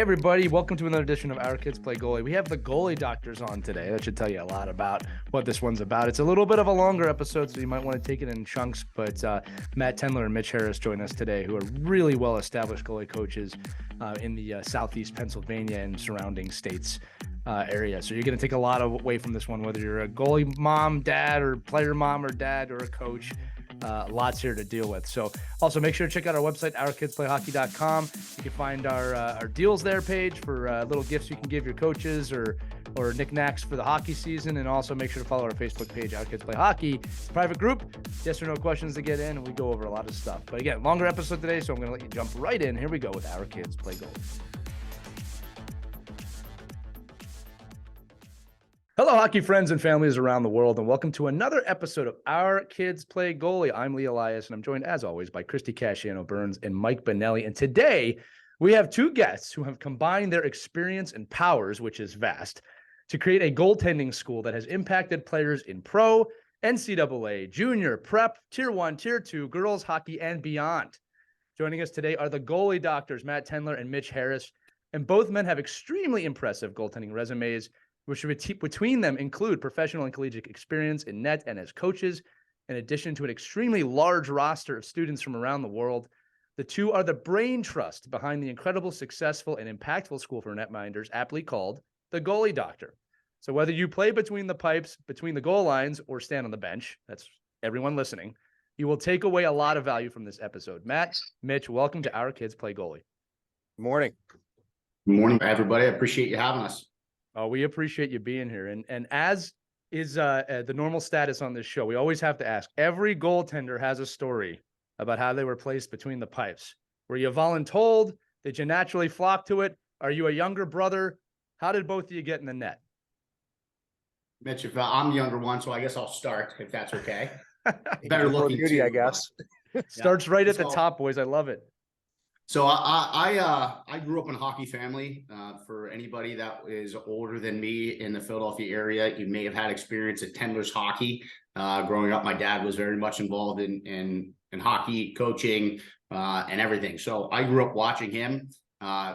everybody. Welcome to another edition of Our Kids Play Goalie. We have the goalie doctors on today. That should tell you a lot about what this one's about. It's a little bit of a longer episode, so you might want to take it in chunks. But Matt Tendler and Mitch Harris join us today, who are really well-established goalie coaches in the southeast Pennsylvania and surrounding states area. So you're going to take a lot away from this one, whether you're a goalie mom, dad, or player mom or dad, or a coach. Lots here to deal with. So also make sure to check out our website, ourkidsplayhockey.com. You can find our deals there page for little gifts you can give your coaches or knickknacks for the hockey season. And also make sure to follow our Facebook page, Our Kids Play Hockey. It's a private group, yes or no questions to get in, and we go over a lot of stuff. But again, longer episode today, so I'm going to let you jump right in. Here we go with Our Kids Play Goalie. Hello, hockey friends and families around the world, and welcome to another episode of Our Kids Play Goalie. I'm Lee Elias, and I'm joined, as always, by Christy Casciano-Burns and Mike Benelli. And today, we have two guests who have combined their experience and powers, which is vast, to create a goaltending school that has impacted players in pro, NCAA, junior, prep, Tier 1, Tier 2, girls hockey, and beyond. Joining us today are the goalie doctors, Matt Tendler and Mitch Harris, and both men have extremely impressive goaltending resumes, which between them include professional and collegiate experience in net and as coaches, in addition to an extremely large roster of students from around the world. The two are the brain trust behind the incredible, successful, and impactful school for netminders, aptly called the Goalie Doctor. So whether you play between the pipes, between the goal lines, or stand on the bench, that's everyone listening, you will take away a lot of value from this episode. Matt, Mitch, welcome to Our Kids Play Goalie. Good morning. Good morning, everybody. I appreciate you having us. Oh, we appreciate you being here. And as is the normal status on this show, we always have to ask, every goaltender has a story about how they were placed between the pipes. Were you voluntold? Did you naturally flock to it? Are you a younger brother? How did both of you get in the net? Mitch, if I'm the younger one, so I guess I'll start, if that's okay. Better looking beauty, I guess. Starts right at the top, boys. I love it. So I grew up in a hockey family. For anybody that is older than me in the Philadelphia area, you may have had experience at Tendler's hockey. Growing up, my dad was very much involved in hockey, coaching, and everything. So I grew up watching him.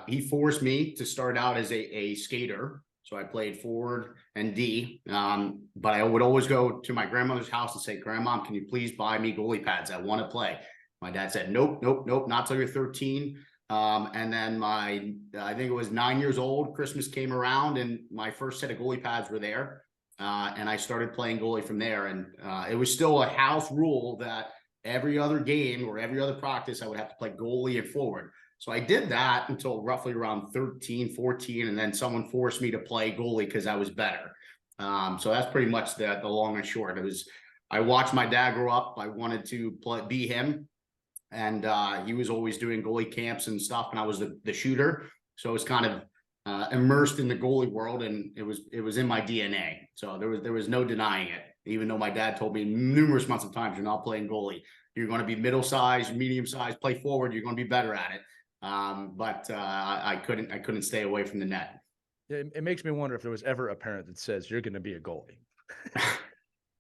He forced me to start out as a skater. So I played forward and D. But I would always go to my grandmother's house and say, "Grandma, can you please buy me goalie pads? I want to play." My dad said, nope, not till you're 13. And then I think it was 9 years old, Christmas came around and my first set of goalie pads were there. And I started playing goalie from there. And it was still a house rule that every other game or every other practice, I would have to play goalie and forward. So I did that until roughly around 13, 14. And then someone forced me to play goalie because I was better. So that's pretty much the long and short. I watched my dad grow up. I wanted to be him. And he was always doing goalie camps and stuff, and I was the shooter. So I was kind of immersed in the goalie world, and it was in my DNA. So there was no denying it. Even though my dad told me numerous months of times, "You're not playing goalie. You're going to be middle size, medium size, play forward. You're going to be better at it." But I couldn't stay away from the net. It makes me wonder if there was ever a parent that says you're going to be a goalie.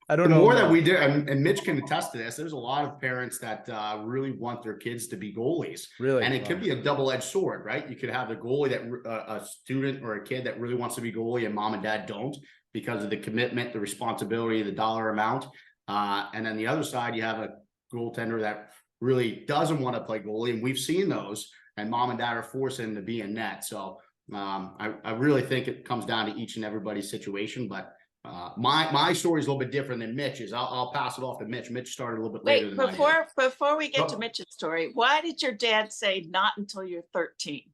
I don't the know. More that we do, and Mitch can attest to this, there's a lot of parents that really want their kids to be goalies. Really? And it could be a double-edged sword, right? You could have a goalie that a student or a kid that really wants to be goalie and mom and dad don't because of the commitment, the responsibility, the dollar amount. And then the other side, you have a goaltender that really doesn't want to play goalie. And we've seen those, and mom and dad are forcing them to be in net. So I really think it comes down to each and everybody's situation, but my story is a little bit different than Mitch's. I'll pass it off to Mitch. Mitch started a little bit later than I did. Before we get to Mitch's story, why did your dad say not until you're 13?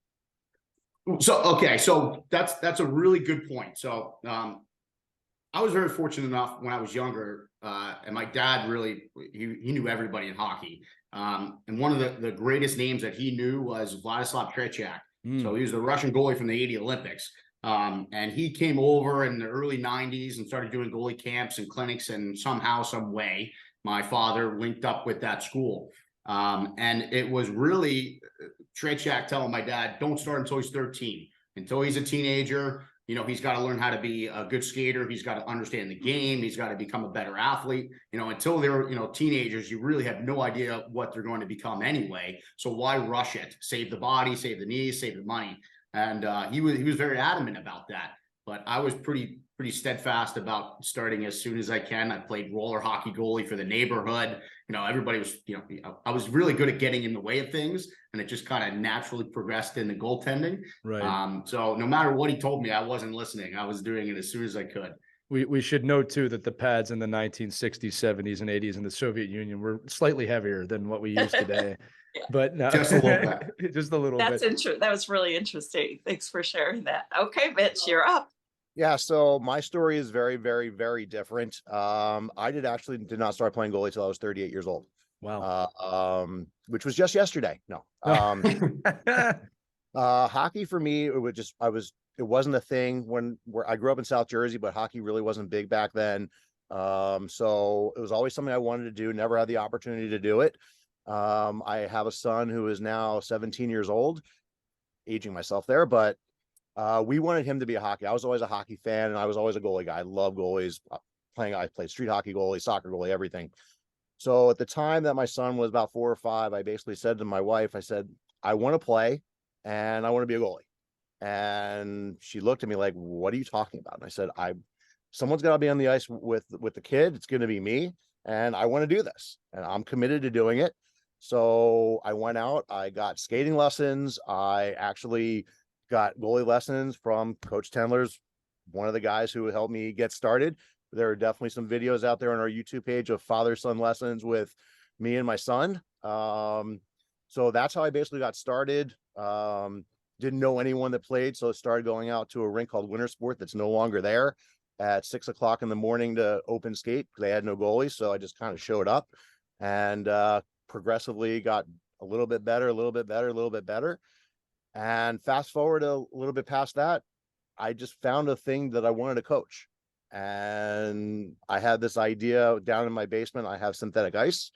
So that's a really good point. So I was very fortunate enough when I was younger, and my dad really he knew everybody in hockey. And one of the greatest names that he knew was Vladislav Tretiak. So he was the Russian goalie from the '80 Olympics. And he came over in the early 90s and started doing goalie camps and clinics, and somehow, some way, my father linked up with that school. And it was really Tretiak telling my dad, "Don't start until he's 13. Until he's a teenager, he's got to learn how to be a good skater. He's got to understand the game. He's got to become a better athlete. Until they're, teenagers, you really have no idea what they're going to become anyway. So why rush it? Save the body, save the knees, save the money." And he was very adamant about that. But I was pretty steadfast about starting as soon as I can. I played roller hockey goalie for the neighborhood. Everybody was, I was really good at getting in the way of things, and it just kind of naturally progressed into goaltending. Right. So no matter what he told me, I wasn't listening. I was doing it as soon as I could. We should note too that the pads in the 1960s, 70s, and 80s in the Soviet Union were slightly heavier than what we use today. Yeah. But no, Just a little bit. Just a little That's bit. interesting. That was really interesting. Thanks for sharing that. Okay, Mitch, you're up. Yeah, so my story is very, very, very different. I did not start playing goalie till I was 38 years old. Wow. Which was just yesterday. No. Hockey for me, it wasn't a thing where I grew up in South Jersey, but hockey really wasn't big back then. So it was always something I wanted to do, never had the opportunity to do it. I have a son who is now 17 years old, aging myself there, but we wanted him to be a hockey. I was always a hockey fan, and I was always a goalie guy. I love goalies. I played street hockey goalie, soccer goalie, everything. So at the time that my son was about 4 or 5, I basically said to my wife, I said, I want to play and I want to be a goalie. And she looked at me like, what are you talking about? And I said, someone's got to be on the ice with the kid. It's going to be me. And I want to do this. And I'm committed to doing it. So I went out, I got skating lessons. I actually got goalie lessons from Coach Tendler's, one of the guys who helped me get started. There are definitely some videos out there on our YouTube page of father-son lessons with me and my son. So that's how I basically got started. Didn't know anyone that played, so I started going out to a rink called Winter Sport that's no longer there at 6 o'clock in the morning to open skate because they had no goalies. So I just kind of showed up and progressively got a little bit better, a little bit better, a little bit better. And fast forward a little bit past that, I just found a thing that I wanted to coach. And I had this idea down in my basement. I have synthetic ice.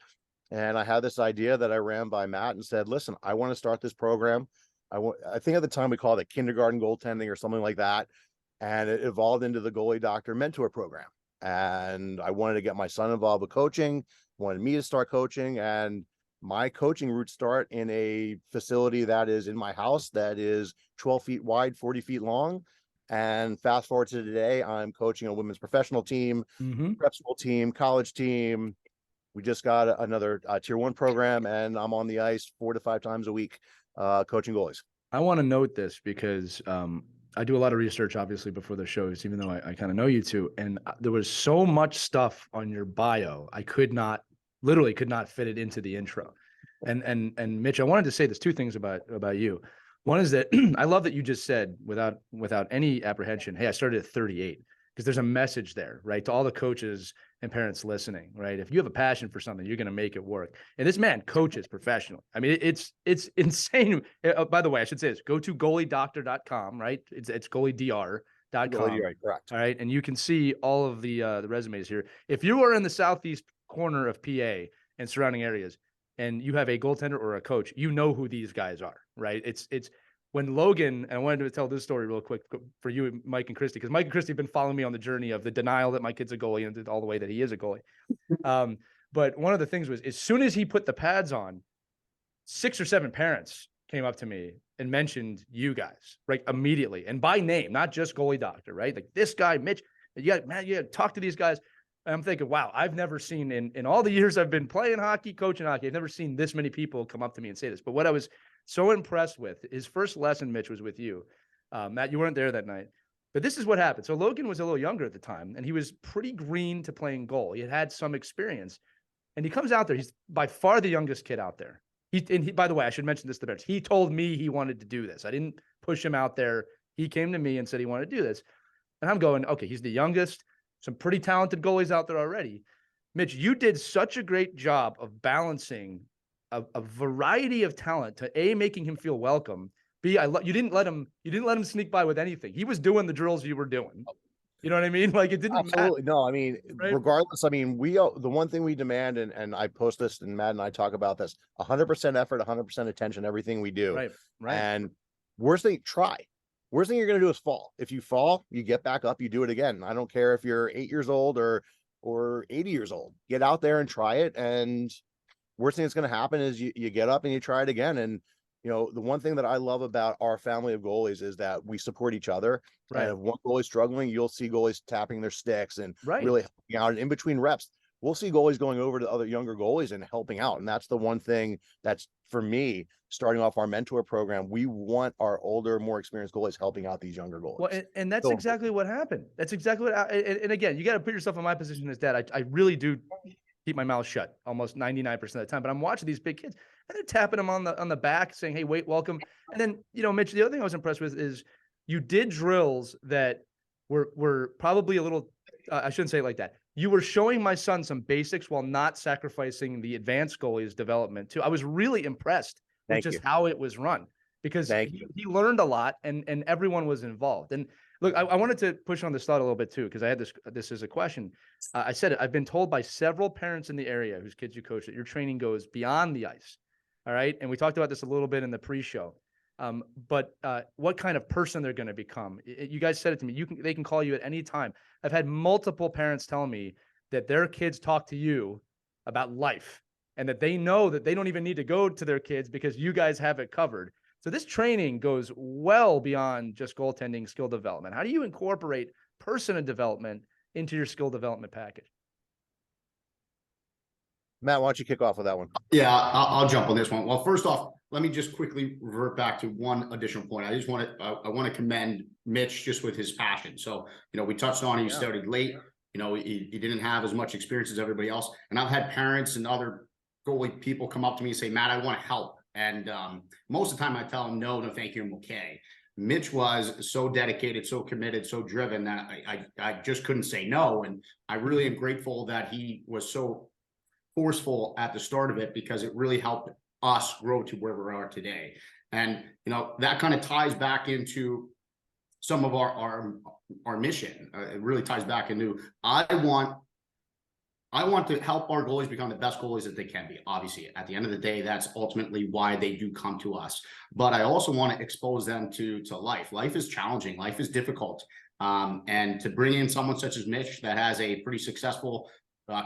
And I had this idea that I ran by Matt and said, listen, I want to start this program. I think at the time we called it kindergarten goaltending or something like that. And it evolved into the goalie doctor mentor program. And I wanted to get my son involved with coaching, wanted me to start coaching. And my coaching roots start in a facility that is in my house that is 12 feet wide, 40 feet long. And fast forward to today, I'm coaching a women's professional team, prep school team, college team. We just got another tier 1 program, and I'm on the ice 4 to 5 times a week coaching goalies. I want to note this because I do a lot of research, obviously, before the shows, even though I kind of know you two. And there was so much stuff on your bio, I literally could not fit it into the intro. And Mitch, I wanted to say this 2 things about you. One is that I love that you just said without any apprehension, hey, I started at 38, because there's a message there, right? To all the coaches and parents listening, right? If you have a passion for something, you're going to make it work. And this man coaches professionally. I mean, it's insane. By the way, I should say this, go to goaliedoctor.com, right? It's goaliedr.com. Goalie, correct. All right. And you can see all of the resumes here. If you are in the southeast corner of PA and surrounding areas, and you have a goaltender or a coach, you know who these guys are, right? It's when Logan, and I wanted to tell this story real quick for you, Mike and Christy, because Mike and Christy have been following me on the journey of the denial that my kid's a goalie and all the way that he is a goalie. But one of the things was, as soon as he put the pads on, 6 or 7 parents came up to me and mentioned you guys, right? Immediately, and by name, not just goalie doctor, right? Like this guy, Mitch, you got to talk to these guys. And I'm thinking, wow, I've never seen in all the years I've been playing hockey, coaching hockey, I've never seen this many people come up to me and say this. But what I was so impressed with, his first lesson, Mitch, was with you. Matt, you weren't there that night. But this is what happened. So Logan was a little younger at the time, and he was pretty green to playing goal. He had some experience. And he comes out there. He's by far the youngest kid out there. By the way, I should mention this to the bench. He told me he wanted to do this. I didn't push him out there. He came to me and said he wanted to do this. And I'm going, okay, he's the youngest. Some pretty talented goalies out there already. Mitch, you did such a great job of balancing a variety of talent to A, making him feel welcome. B, you didn't let him sneak by with anything. He was doing the drills you were doing. You know what I mean? Like, it didn't Absolutely. matter. No, I mean, right? Regardless, I mean, the one thing we demand, and I post this, and Matt and I talk about this, 100% effort, 100% attention, everything we do. Right. And worst thing, try. Worst thing you're going to do is fall. If you fall, you get back up, you do it again. I don't care if you're 8 years old or 80 years old. Get out there and try it. And worst thing that's going to happen is you get up and you try it again. And you know, the one thing that I love about our family of goalies is that we support each other. Right. And if one goalie's struggling, you'll see goalies tapping their sticks and Right. really helping out. And in between reps, we'll see goalies going over to other younger goalies and helping out. And that's the one thing that's, for me, starting off our mentor program, we want our older, more experienced goalies helping out these younger goalies. Well, and that's So exactly what happened. That's exactly what, and again, you got to put yourself in my position as dad. I really do keep my mouth shut almost 99% of the time, but I'm watching these big kids and they're tapping them on the back saying, "Hey, wait, welcome." And then, you know, Mitch, the other thing I was impressed with is you did drills that were probably a little, I shouldn't say it like that. You were showing my son some basics while not sacrificing the advanced goalies development too. I was really impressed with Thank just you. how it was run, because Thank he learned a lot and everyone was involved. And look, I wanted to push on this thought a little bit too, because I had this as a question. I said it, I've been told by several parents in the area whose kids you coach that your training goes beyond the ice. All right. And we talked about this a little bit in the pre-show. But what kind of person they're going to become. You guys said it to me. They can call you at any time. I've had multiple parents tell me that their kids talk to you about life and that they know that they don't even need to go to their kids because you guys have it covered. So this training goes well beyond just goaltending skill development. How do you incorporate person development into your skill development package? Matt, why don't you kick off with that one? Yeah, I'll jump on this one. Well, first off, let me just quickly revert back to one additional point. I want to commend Mitch just with his passion. So, you know, we touched on, he started late, you know, he didn't have as much experience as everybody else. And I've had parents and other goalie people come up to me and say, "Matt, I want to help." And most of the time I tell them, no, thank you, I'm okay. Mitch was so dedicated, so committed, so driven that I just couldn't say no. And I really am grateful that he was so forceful at the start of it, because it really helped us grow to where we are today. And, you know, that kind of ties back into some of our mission. It really ties back into, I want to help our goalies become the best goalies that they can be. Obviously, at the end of the day, that's ultimately why they do come to us. But I also want to expose them to life. Life is challenging. Life is difficult. And to bring in someone such as Mitch that has a pretty successful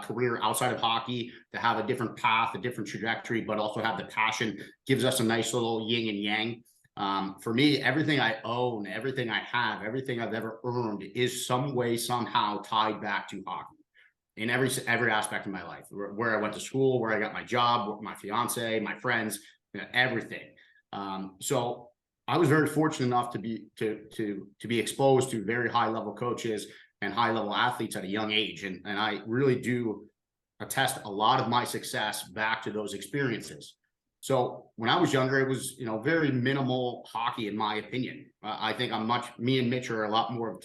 career outside of hockey, to have a different path, a different trajectory, but also have the passion, gives us a nice little yin and yang. For me, everything I own, everything I have, everything I've ever earned is some way, somehow tied back to hockey in every aspect of my life, where I went to school, where I got my job, my fiance, my friends, you know, everything. So I was very fortunate enough to be exposed to very high level coaches and high level athletes at a young age. And I really do attest a lot of my success back to those experiences. So when I was younger, it was, you know, very minimal hockey, in my opinion. I think me and Mitch are a lot more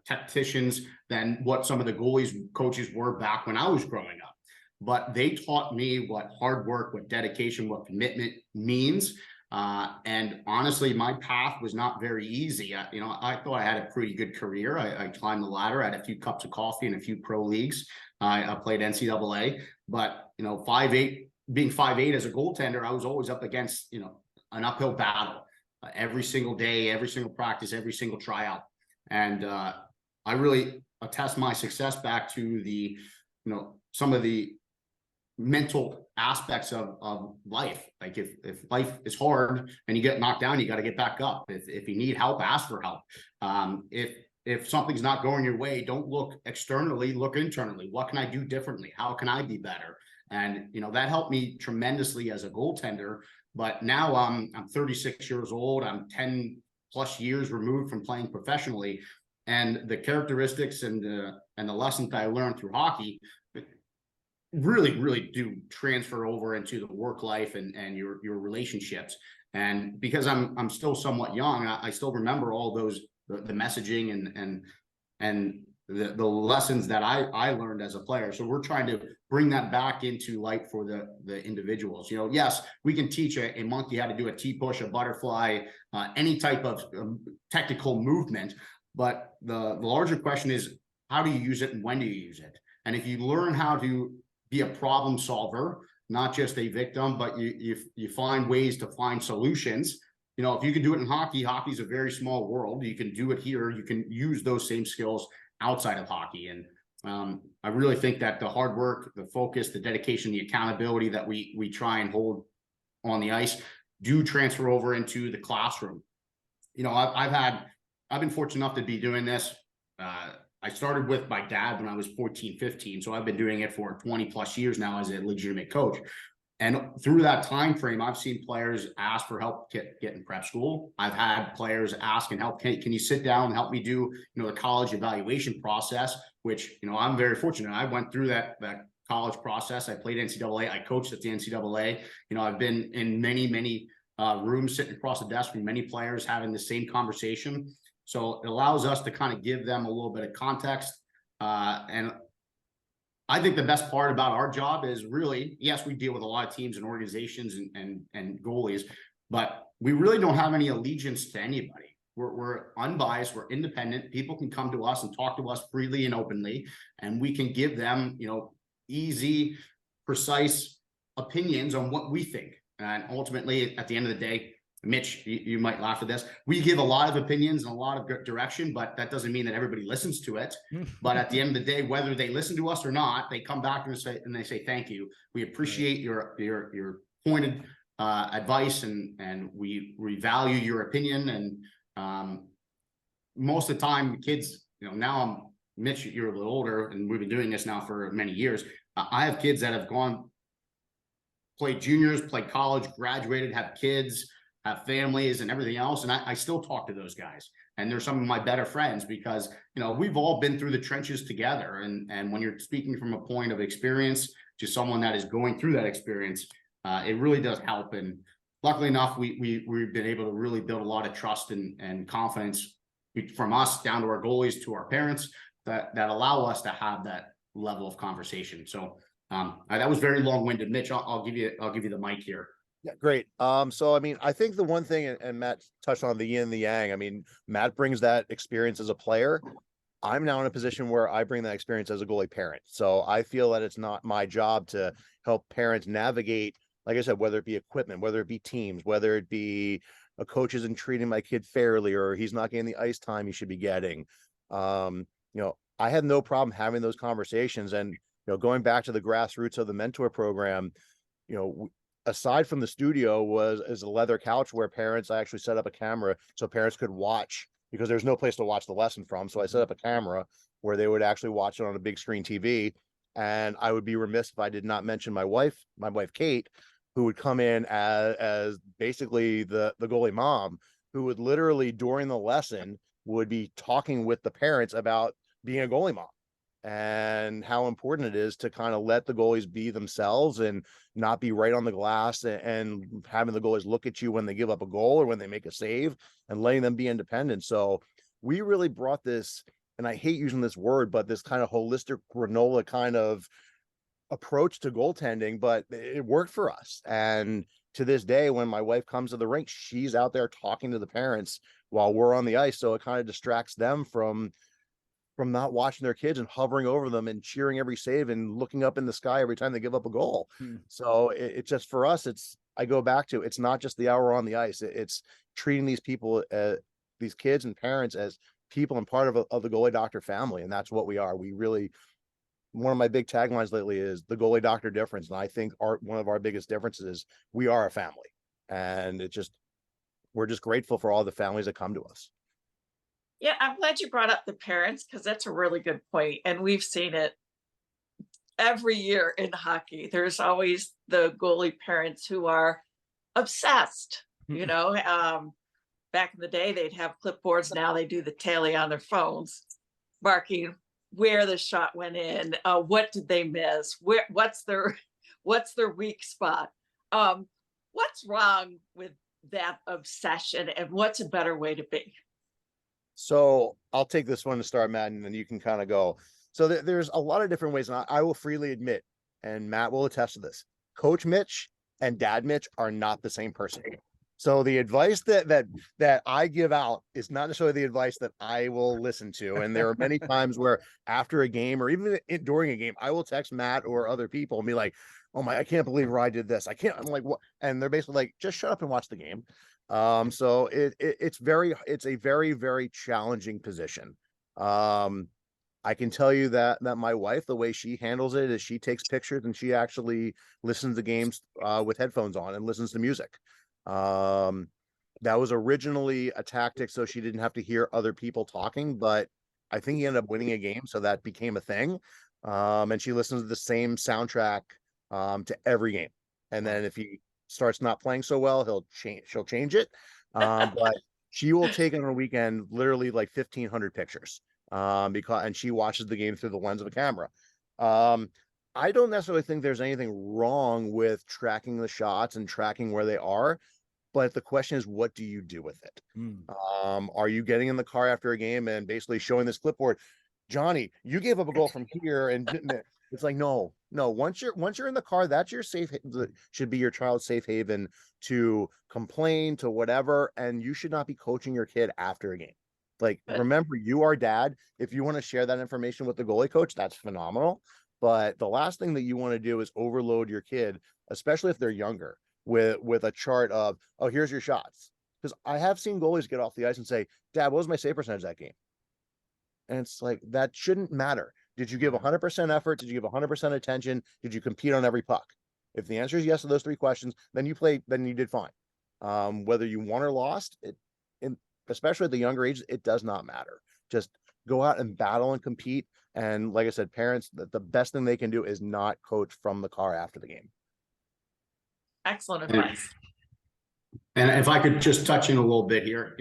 tacticians than what some of the goalies coaches were back when I was growing up. But they taught me what hard work, what dedication, what commitment means. And honestly, my path was not very easy. You know, I thought I had a pretty good career. I climbed the ladder, I had a few cups of coffee and a few pro leagues. I played NCAA, but, you know, being 5'8" as a goaltender, I was always up against, you know, an uphill battle every single day, every single practice, every single tryout. And I really attest my success back to the, you know, some of the mental aspects of life. Like if life is hard and you get knocked down, you got to get back up. If you need help, ask for help. If something's not going your way, don't look externally, look internally. What can I do differently? How can I be better? And, you know, that helped me tremendously as a goaltender. But now I'm 36 years old. I'm 10 plus years removed from playing professionally. And the characteristics and the lessons that I learned through hockey really do transfer over into the work life and your relationships. And because I'm still somewhat young, I still remember all those, the messaging and the lessons that I learned as a player. So we're trying to bring that back into light for the individuals. You know, yes, we can teach a monkey how to do a T-push, a butterfly, any type of technical movement. But the larger question is, how do you use it and when do you use it? And if you learn how to be a problem solver, not just a victim, but you find ways to find solutions. You know, if you can do it in hockey, hockey's a very small world. You can do it here. You can use those same skills outside of hockey. And I really think that the hard work, the focus, the dedication, the accountability that we try and hold on the ice do transfer over into the classroom. You know, I've been fortunate enough to be doing this. I started with my dad when I was 14, 15. So I've been doing it for 20 plus years now as a legitimate coach. And through that time frame, I've seen players ask for help get in prep school. I've had players ask and help, can you sit down and help me do, you know, the college evaluation process, which, you know, I'm very fortunate. I went through that college process. I played NCAA. I coached at the NCAA. You know, I've been in many rooms sitting across the desk from many players having the same conversation. So it allows us to kind of give them a little bit of context. And I think the best part about our job is really, yes, we deal with a lot of teams and organizations and goalies, but we really don't have any allegiance to anybody. We're unbiased, we're independent. People can come to us and talk to us freely and openly, and we can give them, you know, easy, precise opinions on what we think. And ultimately, at the end of the day, Mitch, you might laugh at this. We give a lot of opinions and a lot of direction, but that doesn't mean that everybody listens to it. But at the end of the day, whether they listen to us or not, they come back and say, thank you. We appreciate your pointed advice, and we value your opinion. And most of the time, kids, you know, now Mitch, you're a little older, and we've been doing this now for many years. I have kids that have played juniors, played college, graduated, have kids, have families and everything else. And I still talk to those guys, and they're some of my better friends because, you know, we've all been through the trenches together. And when you're speaking from a point of experience to someone that is going through that experience, it really does help. And luckily enough, we've been able to really build a lot of trust and confidence from us down to our goalies, to our parents, that allow us to have that level of conversation. So that was very long-winded. Mitch, I'll give you the mic here. Yeah, great. So I mean, I think the one thing, and Matt touched on the yin and the yang. I mean, Matt brings that experience as a player. I'm now in a position where I bring that experience as a goalie parent. So I feel that it's not my job to help parents navigate, like I said, whether it be equipment, whether it be teams, whether it be a coach isn't treating my kid fairly, or he's not getting the ice time he should be getting. You know, I had no problem having those conversations. And, you know, going back to the grassroots of the mentor program, you know, aside from the studio is a leather couch where I actually set up a camera so parents could watch, because there's no place to watch the lesson from. So I set up a camera where they would actually watch it on a big screen TV. And I would be remiss if I did not mention my wife, Kate, who would come in as basically the goalie mom, who would literally during the lesson would be talking with the parents about being a goalie mom and how important it is to kind of let the goalies be themselves and not be right on the glass, and having the goalies look at you when they give up a goal or when they make a save, and letting them be independent. So we really brought this, and I hate using this word, but this kind of holistic granola kind of approach to goaltending, but it worked for us. And to this day, when my wife comes to the rink, she's out there talking to the parents while we're on the ice. So it kind of distracts them from not watching their kids and hovering over them and cheering every save and looking up in the sky every time they give up a goal. So it just, for us, I go back to, it's not just the hour on the ice. It's treating these people, these kids and parents, as people and part of the goalie doctor family. And that's what we are. We really, one of my big taglines lately is the goalie doctor difference. And I think one of our biggest differences is we are a family, and we're just grateful for all the families that come to us. Yeah, I'm glad you brought up the parents, because that's a really good point. And we've seen it every year in hockey. There's always the goalie parents who are obsessed, you know. Back in the day, they'd have clipboards. Now they do the tally on their phones, marking where the shot went in, what did they miss, what's their weak spot. What's wrong with that obsession, and what's a better way to be? So I'll take this one to start, Matt, and then you can kind of go. So there's a lot of different ways, and I will freely admit, and Matt will attest to this, Coach Mitch and Dad Mitch are not the same person. So the advice that I give out is not necessarily the advice that I will listen to. And there are many times where after a game, or even during a game, I will text Matt or other people and be like, "Oh my, I can't believe I did this. I can't." I'm like, "What?" And they're basically like, "Just shut up and watch the game." So it's a very, very challenging position. I can tell you that my wife, the way she handles it is she takes pictures and she actually listens to games with headphones on and listens to music. That was originally a tactic so she didn't have to hear other people talking, but I think he ended up winning a game, so that became a thing. And she listens to the same soundtrack to every game. And then if he starts not playing so well, she'll change it. But she will take on a weekend literally like 1,500 pictures. And she watches the game through the lens of a camera. I don't necessarily think there's anything wrong with tracking the shots and tracking where they are. But the question is, what do you do with it? Are you getting in the car after a game and basically showing this clipboard, Johnny, you gave up a goal from here, and it's like, no. Once you're in the car, that's your should be your child's safe haven to complain, to whatever, and you should not be coaching your kid after a game. Like, remember, you are dad. If you want to share that information with the goalie coach, that's phenomenal. But the last thing that you want to do is overload your kid, especially if they're younger, with a chart of, oh, here's your shots. Because I have seen goalies get off the ice and say, Dad, what was my save percentage that game? And it's like, that shouldn't matter. Did you give 100% effort? Did you give 100% attention? Did you compete on every puck? If the answer is yes to those three questions, then you did fine. Whether you won or lost, especially at the younger age, it does not matter. Just go out and battle and compete. And like I said, parents, the best thing they can do is not coach from the car after the game. Excellent advice. And if I could just touch in a little bit here,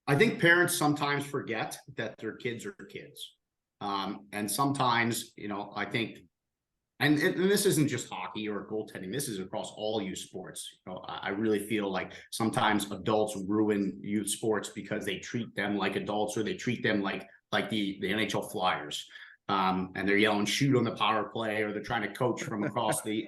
I think parents sometimes forget that their kids are kids. And sometimes, I think, and this isn't just hockey or goaltending, this is across all youth sports. I really feel like sometimes adults ruin youth sports because they treat them like adults, or they treat them like the NHL Flyers. And they're yelling shoot on the power play, or they're trying to coach from across the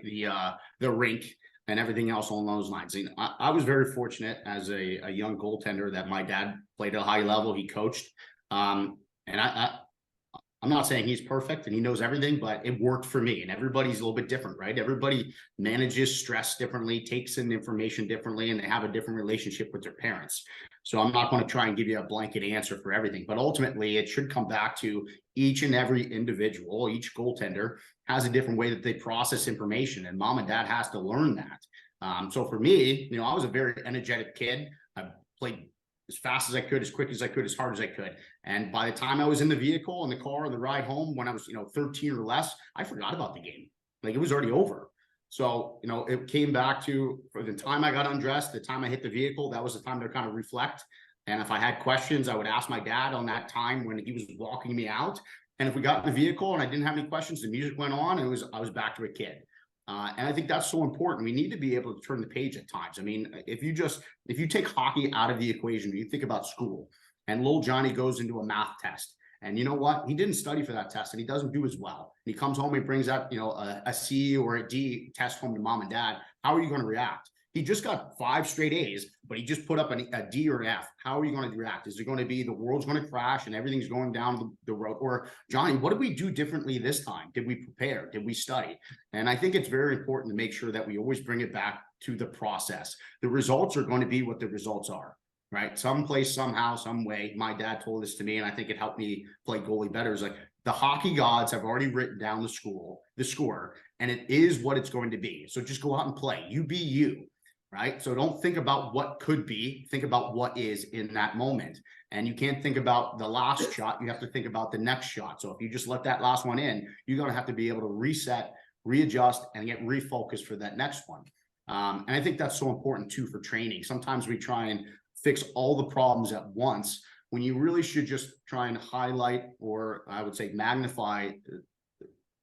rink and everything else on those lines. And I was very fortunate as a young goaltender that my dad played at a high level. He coached. And I'm not saying he's perfect and he knows everything, but it worked for me. And everybody's a little bit different, right? Everybody manages stress differently, takes in information differently, and they have a different relationship with their parents. So I'm not going to try and give you a blanket answer for everything, but ultimately it should come back to each and every individual. Each goaltender has a different way that they process information, and mom and dad has to learn that. So for me, I was a very energetic kid. I played as fast as I could, as quick as I could, as hard as I could. And by the time I was in the vehicle, in the car, on the ride home, when I was, 13 or less, I forgot about the game. Like, it was already over. So, it came back to, for the time I got undressed, the time I hit the vehicle, that was the time to kind of reflect. And if I had questions, I would ask my dad on that time when he was walking me out. And if we got in the vehicle and I didn't have any questions, the music went on, and I was back to a kid. And I think that's so important. We need to be able to turn the page at times. I mean, if you take hockey out of the equation, you think about school, and little Johnny goes into a math test, and you know what? He didn't study for that test, and he doesn't do as well. And he comes home, he brings up, a C or a D test home to mom and dad. How are you going to react? He just got 5 straight A's, but he just put up a D or an F. How are you going to react? Is it going to be the world's going to crash and everything's going down the road? Or, Johnny, what did we do differently this time? Did we prepare? Did we study? And I think it's very important to make sure that we always bring it back to the process. The results are going to be what the results are, right? Someplace, somehow, some way. My dad told this to me, and I think it helped me play goalie better. It's like, the hockey gods have already written down the score, and it is what it's going to be. So just go out and play. You be you. Right? So don't think about what could be, think about what is in that moment. And you can't think about the last shot, you have to think about the next shot. So if you just let that last one in, you're going to have to be able to reset, readjust, and get refocused for that next one. And I think that's so important too for training. Sometimes we try and fix all the problems at once, when you really should just try and highlight, or I would say magnify,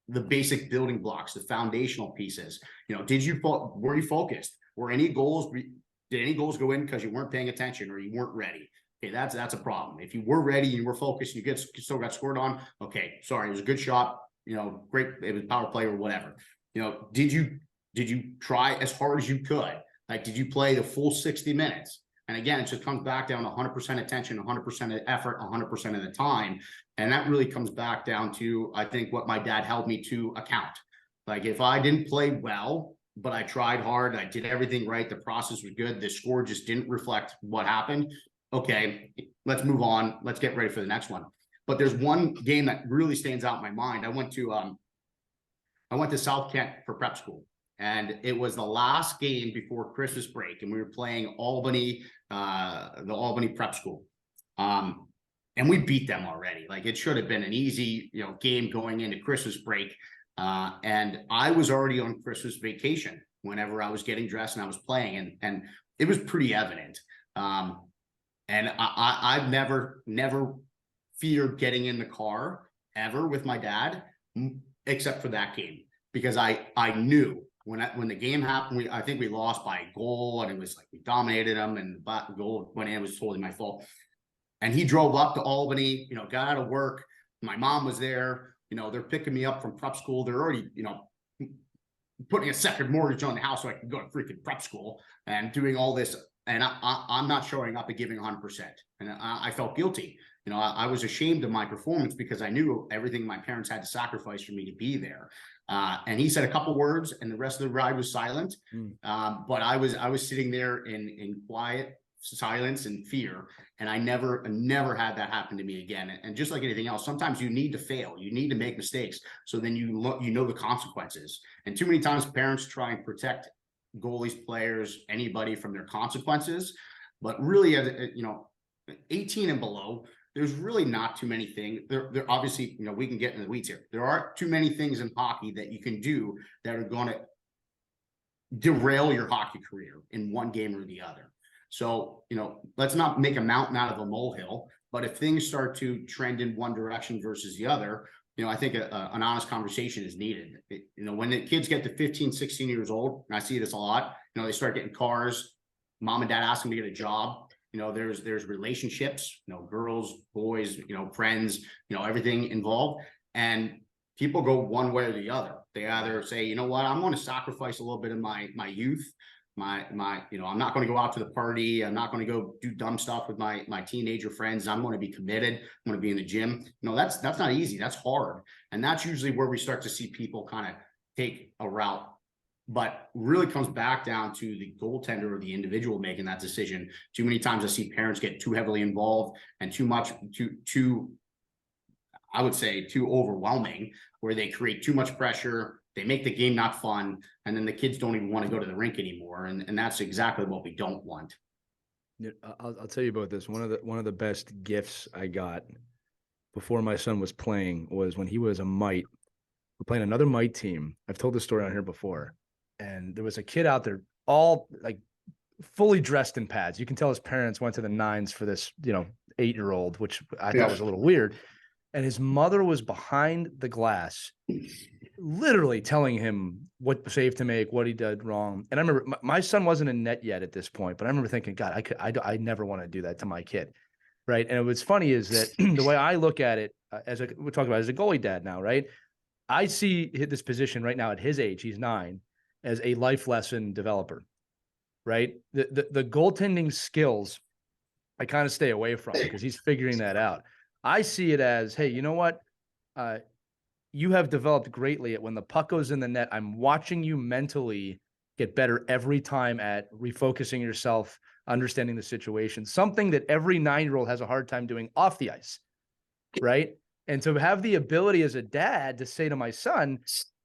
the basic building blocks, the foundational pieces. Were you focused? Did any goals go in because you weren't paying attention or you weren't ready? Okay, that's a problem. If you were ready, you were focused, you still got scored on. Okay, sorry, it was a good shot. Great, it was power play or whatever. Did you try as hard as you could? Like, did you play the full 60 minutes? And again, it just comes back down to 100% attention, 100% of effort, 100% of the time. And that really comes back down to, I think, what my dad held me to account. Like, if I didn't play well, but I tried hard, I did everything right, the process was good, the score just didn't reflect what happened. Okay, let's move on. Let's get ready for the next one. But there's one game that really stands out in my mind. I went to South Kent for prep school. And it was the last game before Christmas break, and we were playing Albany, the Albany prep school. And we beat them already. Like, it should have been an easy, game going into Christmas break. And I was already on Christmas vacation whenever I was getting dressed and I was playing, and it was pretty evident. And I've never feared getting in the car ever with my dad, except for that game, because I knew when the game happened, I think we lost by a goal, and it was like we dominated them, and the goal went in. It was totally my fault. And he drove up to Albany, got out of work. My mom was there. They're picking me up from prep school. They're already, putting a second mortgage on the house so I can go to freaking prep school and doing all this. And I'm not showing up and giving 100%. And I felt guilty. I was ashamed of my performance because I knew everything my parents had to sacrifice for me to be there. And he said a couple words, and the rest of the ride was silent. But I was sitting there in quiet silence and fear, and I never had that happen to me again. And just like anything else, sometimes you need to fail, you need to make mistakes, so then you know the consequences. And too many times parents try and protect goalies, players, anybody from their consequences, but really, 18 and below, there's really not too many things. There obviously, we can get in the weeds here. There aren't too many things in hockey that you can do that are going to derail your hockey career in one game or the other. So, let's not make a mountain out of a molehill, but if things start to trend in one direction versus the other, I think an honest conversation is needed. When the kids get to 15, 16 years old, and I see this a lot, they start getting cars, mom and dad ask them to get a job. There's relationships, girls, boys, friends, everything involved. And people go one way or the other. They either say, you know what, I'm going to sacrifice a little bit of my youth. I'm not going to go out to the party. I'm not going to go do dumb stuff with my teenager friends. I'm going to be committed. I'm going to be in the gym. That's not easy. That's hard. And that's usually where we start to see people kind of take a route. But really comes back down to the goaltender or the individual making that decision. Too many times I see parents get too heavily involved and I would say too overwhelming, where they create too much pressure. They make the game not fun, and then the kids don't even want to go to the rink anymore. And that's exactly what we don't want. I'll tell you about this. One of the best gifts I got before my son was playing was when he was a mite. We're playing another mite team. I've told this story on here before. And there was a kid out there, all like fully dressed in pads. You can tell his parents went to the nines for this, 8-year-old, which I thought was a little weird. And his mother was behind the glass, literally telling him what save to make, what he did wrong. And I remember my son wasn't in net yet at this point, but I remember thinking, God, I never want to do that to my kid. Right. And what's funny is that the way I look at it, we're talking about as a goalie dad now, right? I see this position right now at his age, he's 9, as a life lesson developer, right? The goaltending skills, I kind of stay away from because he's figuring that out. I see it as, hey, you know what? You have developed greatly at when the puck goes in the net. I'm watching you mentally get better every time at refocusing yourself, understanding the situation, something that every 9-year-old has a hard time doing off the ice, right? And to have the ability as a dad to say to my son,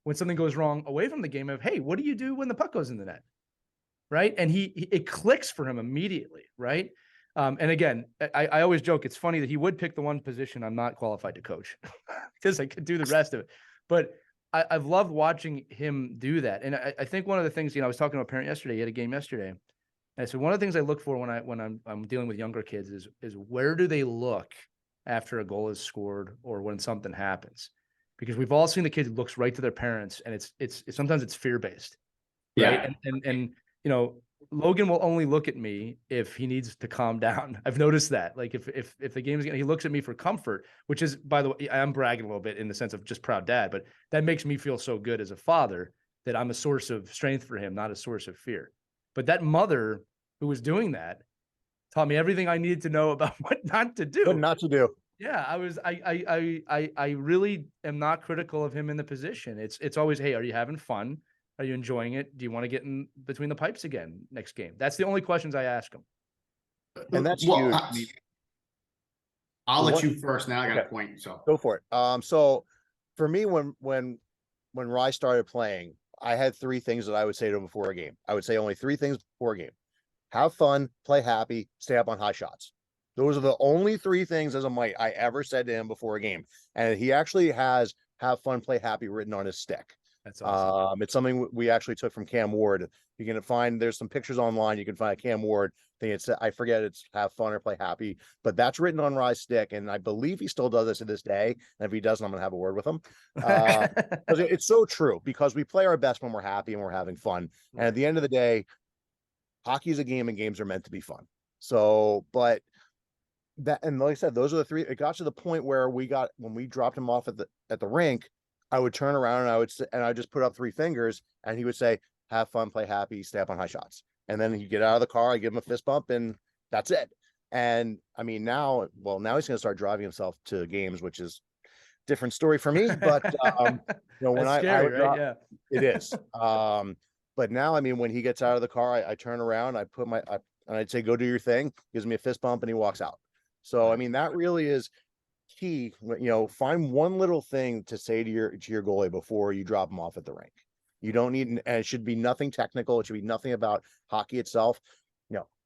when something goes wrong away from the game, of, hey, what do you do when the puck goes in the net? Right. And it clicks for him immediately. Right. And again, I always joke, it's funny that he would pick the one position I'm not qualified to coach because I could do the rest of it. But I've loved watching him do that. And I think one of the things, I was talking to a parent yesterday, he had a game yesterday. And I said, one of the things I look for when I'm dealing with younger kids is where do they look after a goal is scored or when something happens? Because we've all seen the kid who looks right to their parents, and it's sometimes it's fear-based. Right. Yeah. And Logan will only look at me if he needs to calm down. I've noticed that. Like if the game is he looks at me for comfort, which is, by the way, I'm bragging a little bit in the sense of just proud dad, but that makes me feel so good as a father that I'm a source of strength for him, not a source of fear. But that mother who was doing that taught me everything I needed to know about what not to do. What not to do. Yeah, I really am not critical of him in the position. It's always, hey, are you having fun? Are you enjoying it? Do you want to get in between the pipes again next game? That's the only questions I ask him. And that's huge. I'll let you first. Now I got a point. So go for it. So for me, when Rye started playing, I had 3 things that I would say to him before a game. I would say only 3 things before a game: have fun, play happy, stay up on high shots. Those are the only 3 things as a Mite I ever said to him before a game. And he actually has have fun, play happy written on his stick. That's awesome. It's something we actually took from Cam Ward. You can find, there's some pictures online. You can find a Cam Ward thing. It's, I forget, it's have fun or play happy, but that's written on Rye's stick. And I believe he still does this to this day. And if he doesn't, I'm going to have a word with him. Because it's so true, because we play our best when we're happy and we're having fun. And at the end of the day, hockey is a game and games are meant to be fun. So, but that, and like I said, those are the 3. It got to the point where when we dropped him off at the rink, I would turn around and I would just put up 3 fingers, and he would say, have fun, play happy, stay up on high shots. And then he'd get out of the car, I give him a fist bump, and that's it. And I mean, now he's going to start driving himself to games, which is different story for me. But when That's I scary, would right? drop, Yeah. it is. But now, I mean, when he gets out of the car, I turn around, and I'd say, go do your thing, gives me a fist bump, and he walks out. So, I mean, that really is key. Find one little thing to say to your goalie before you drop him off at the rink. You don't need, and it should be nothing technical. It should be nothing about hockey itself.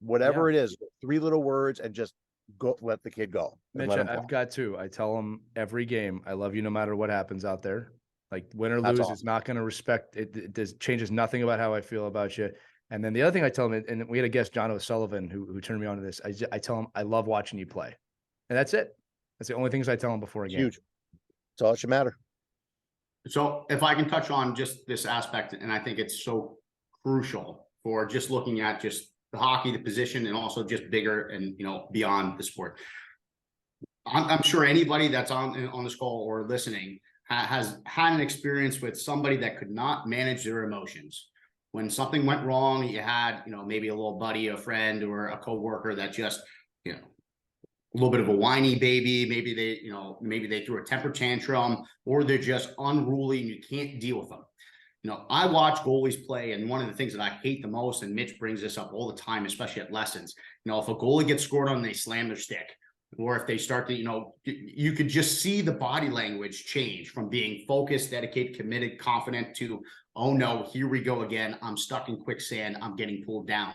Whatever it is, 3 little words, and just go, let the kid go. Mitch, I've got 2. I tell him every game, I love you no matter what happens out there. Like, win or That's lose, awesome. it's not going to respect it. It changes nothing about how I feel about you. And then the other thing I tell him, and we had a guest, John O'Sullivan, who turned me on to this. I tell him, I love watching you play. And that's it. That's the only things I tell him before a game. Huge. That's all that should matter. So if I can touch on just this aspect, and I think it's so crucial for just looking at just the hockey, the position, and also just bigger and, beyond the sport. I'm sure anybody that's on this call or listening has had an experience with somebody that could not manage their emotions. When something went wrong, you had, maybe a little buddy, a friend, or a coworker that just, a little bit of a whiny baby. Maybe they threw a temper tantrum, or they're just unruly and you can't deal with them. I watch goalies play, and one of the things that I hate the most, and Mitch brings this up all the time, especially at lessons, if a goalie gets scored on, they slam their stick, or if they start to, you could just see the body language change from being focused, dedicated, committed, confident to, oh no, here we go again. I'm stuck in quicksand. I'm getting pulled down.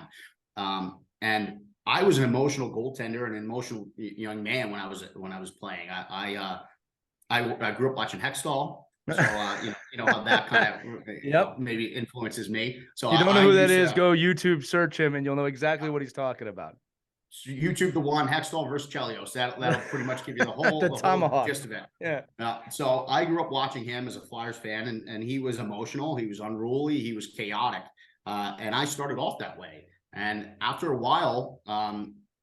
And I was an emotional goaltender and an emotional young man when I was playing. I grew up watching Hextall. So how that kind of maybe influences me. So if you don't know who that is, go YouTube, search him, and you'll know exactly what he's talking about. YouTube the one, Hextall versus Chelios. That'll pretty much give you the whole, the whole gist of it. Yeah. So I grew up watching him as a Flyers fan, and he was emotional, he was unruly, he was chaotic, and I started off that way. And after a while,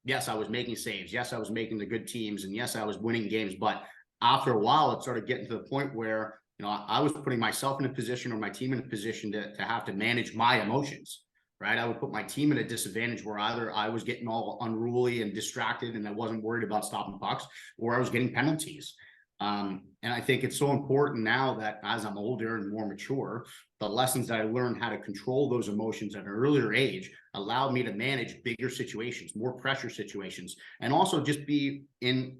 yes, I was making saves. Yes, I was making the good teams, and yes, I was winning games. But after a while, it started getting to the point where I was putting myself in a position, or my team in a position to have to manage my emotions. Right, I would put my team at a disadvantage where either I was getting all unruly and distracted, and I wasn't worried about stopping pucks, or I was getting penalties. And I think it's so important now that as I'm older and more mature, the lessons that I learned how to control those emotions at an earlier age allowed me to manage bigger situations, more pressure situations, and also just be in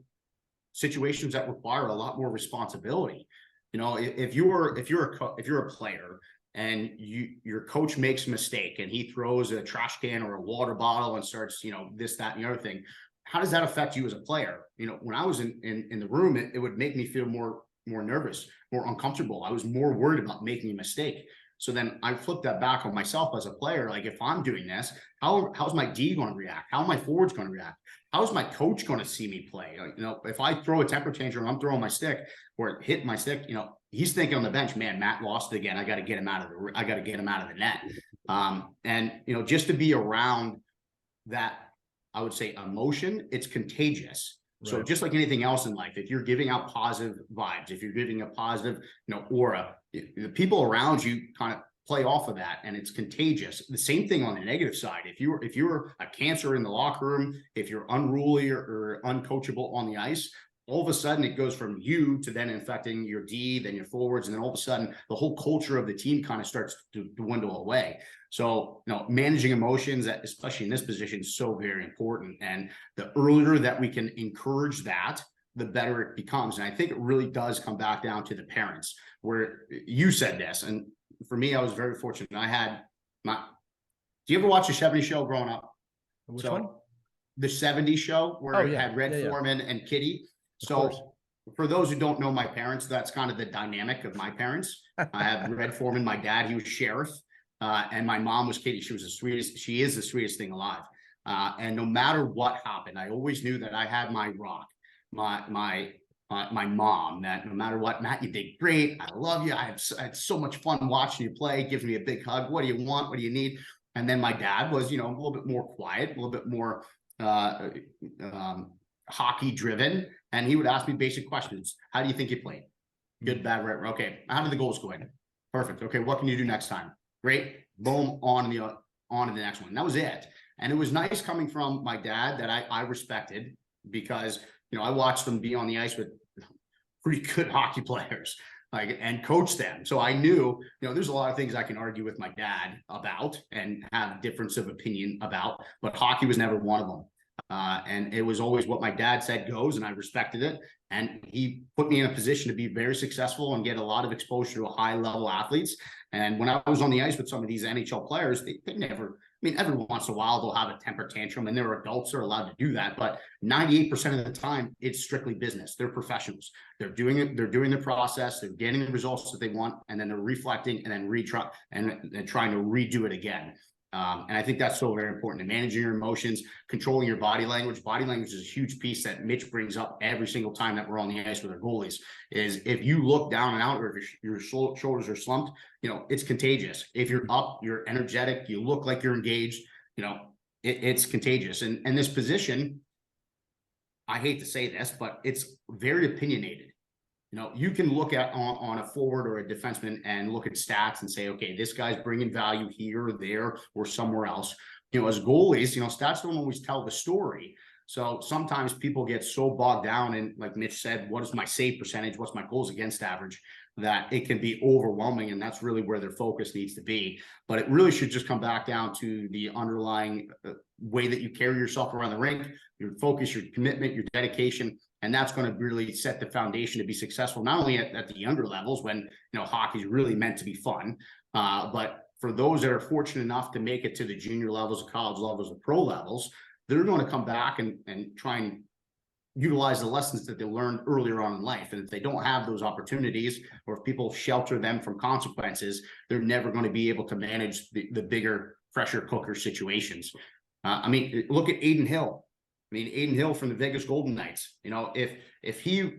situations that require a lot more responsibility. If you're a player and your coach makes a mistake and he throws a trash can or a water bottle and starts, this, that, and the other thing, how does that affect you as a player? When I was in the room, it would make me feel more nervous, more uncomfortable. I was more worried about making a mistake. So then I flipped that back on myself as a player. Like, if I'm doing this, how's my D going to react? How are my forwards going to react? How is my coach going to see me play? If I throw a temper tantrum, I'm throwing my stick or hit my stick, he's thinking on the bench, man, Matt lost it again. I got to get him out of the net. And just to be around that, I would say, emotion, it's contagious. Right. So just like anything else in life, if you're giving out positive vibes, if you're giving a positive, aura, the people around you kind of play off of that, and it's contagious. The same thing on the negative side. If you're a cancer in the locker room, if you're unruly or uncoachable on the ice, all of a sudden it goes from you to then infecting your D, then your forwards, and then all of a sudden the whole culture of the team kind of starts to dwindle away. So, managing emotions, especially in this position, is so very important. And the earlier that we can encourage that, the better it becomes. And I think it really does come back down to the parents, where you said this, and for me, I was very fortunate. I had my, do you ever watch the 70s show growing up? Which one? The 70s show where Oh, it yeah. had Red Yeah, yeah. Foreman and Kitty. Of course. So for those who don't know my parents, that's kind of the dynamic of my parents. I have Red Foreman, my dad, he was sheriff, and my mom was Kitty. She was the sweetest, she is the sweetest thing alive. And no matter what happened, I always knew that I had my rock, my mom, that no matter what, Matt, you did great. I love you. I had so much fun watching you play. Gives me a big hug. What do you want? What do you need? And then my dad was, you know, a little bit more quiet, a little bit more hockey driven. And he would ask me basic questions. How do you think you played? Good, bad, right? Okay. How did the goals go in? Perfect. Okay. What can you do next time? Great. Boom. On to the next one. And that was it. And it was nice coming from my dad that I respected, because, you know, I watched them be on the ice with pretty good hockey players, like, and coach them. So I knew, you know, there's a lot of things I can argue with my dad about and have difference of opinion about, but hockey was never one of them. And it was always what my dad said goes, and I respected it. And he put me in a position to be very successful and get a lot of exposure to high level athletes. And when I was on the ice with some of these NHL players, they never, I mean, every once in a while they'll have a temper tantrum, and they're adults, are allowed to do that. But 98% of the time, it's strictly business. They're professionals. They're doing it. They're doing the process. They're getting the results that they want, and then they're reflecting and then retry and trying to redo it again. And I think that's so very important, in managing your emotions, controlling your body language. Body language is a huge piece that Mitch brings up every single time that we're on the ice with our goalies. Is if you look down and out, or if your shoulders are slumped, you know, it's contagious. If you're up, you're energetic, you look like you're engaged, you know, it's contagious. And this position, I hate to say this, but it's very opinionated. You know, you can look at on a forward or a defenseman and look at stats and say, okay, this guy's bringing value here or there or somewhere else. You know, as goalies, you know, stats don't always tell the story. So sometimes people get so bogged down in, like Mitch said, what is my save percentage? What's my goals against average? That it can be overwhelming. And that's really where their focus needs to be. But it really should just come back down to the underlying way that you carry yourself around the rink, your focus, your commitment, your dedication. And that's going to really set the foundation to be successful, not only at the younger levels when, you know, hockey is really meant to be fun, but for those that are fortunate enough to make it to the junior levels, of college levels, of pro levels, they're going to come back and try and utilize the lessons that they learned earlier on in life. And if they don't have those opportunities, or if people shelter them from consequences, they're never going to be able to manage the bigger pressure cooker situations. I mean, look at Aiden Hill. I mean, Aiden Hill from the Vegas Golden Knights, you know, if he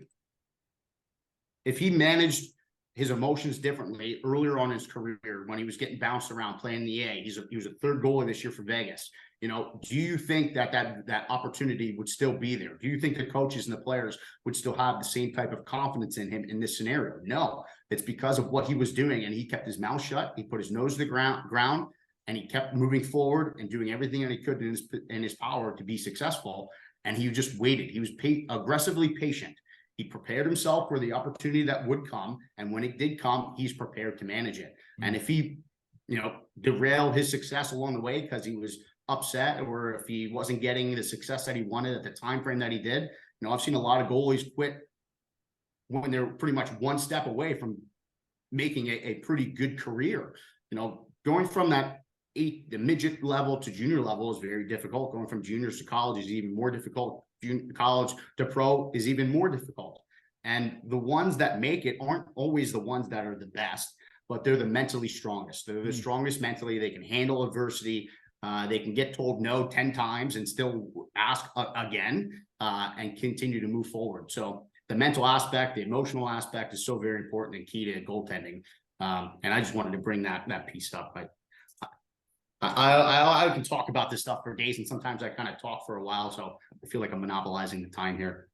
managed his emotions differently earlier on in his career, when he was getting bounced around playing the A, he was a third goalie this year for Vegas. You know, do you think that opportunity would still be there? Do you think the coaches and the players would still have the same type of confidence in him in this scenario? No, it's because of what he was doing, and he kept his mouth shut. He put his nose to the ground. And he kept moving forward and doing everything that he could in his power to be successful. And he just waited. He was aggressively patient. He prepared himself for the opportunity that would come. And when it did come, he's prepared to manage it. And if he, you know, derailed his success along the way because he was upset, or if he wasn't getting the success that he wanted at the time frame that he did, you know, I've seen a lot of goalies quit when they're pretty much one step away from making a pretty good career. You know, going from the midget level to junior level is very difficult. Going from juniors to college is even more difficult. College to pro is even more difficult. And the ones that make it aren't always the ones that are the best, but they're the mentally strongest. They're the strongest mentally. They can handle adversity. They can get told no 10 times and still ask again and continue to move forward. So the mental aspect, the emotional aspect is so very important and key to goaltending. And I just wanted to bring that piece up. I can talk about this stuff for days, and sometimes I kind of talk for a while, so I feel like I'm monopolizing the time here.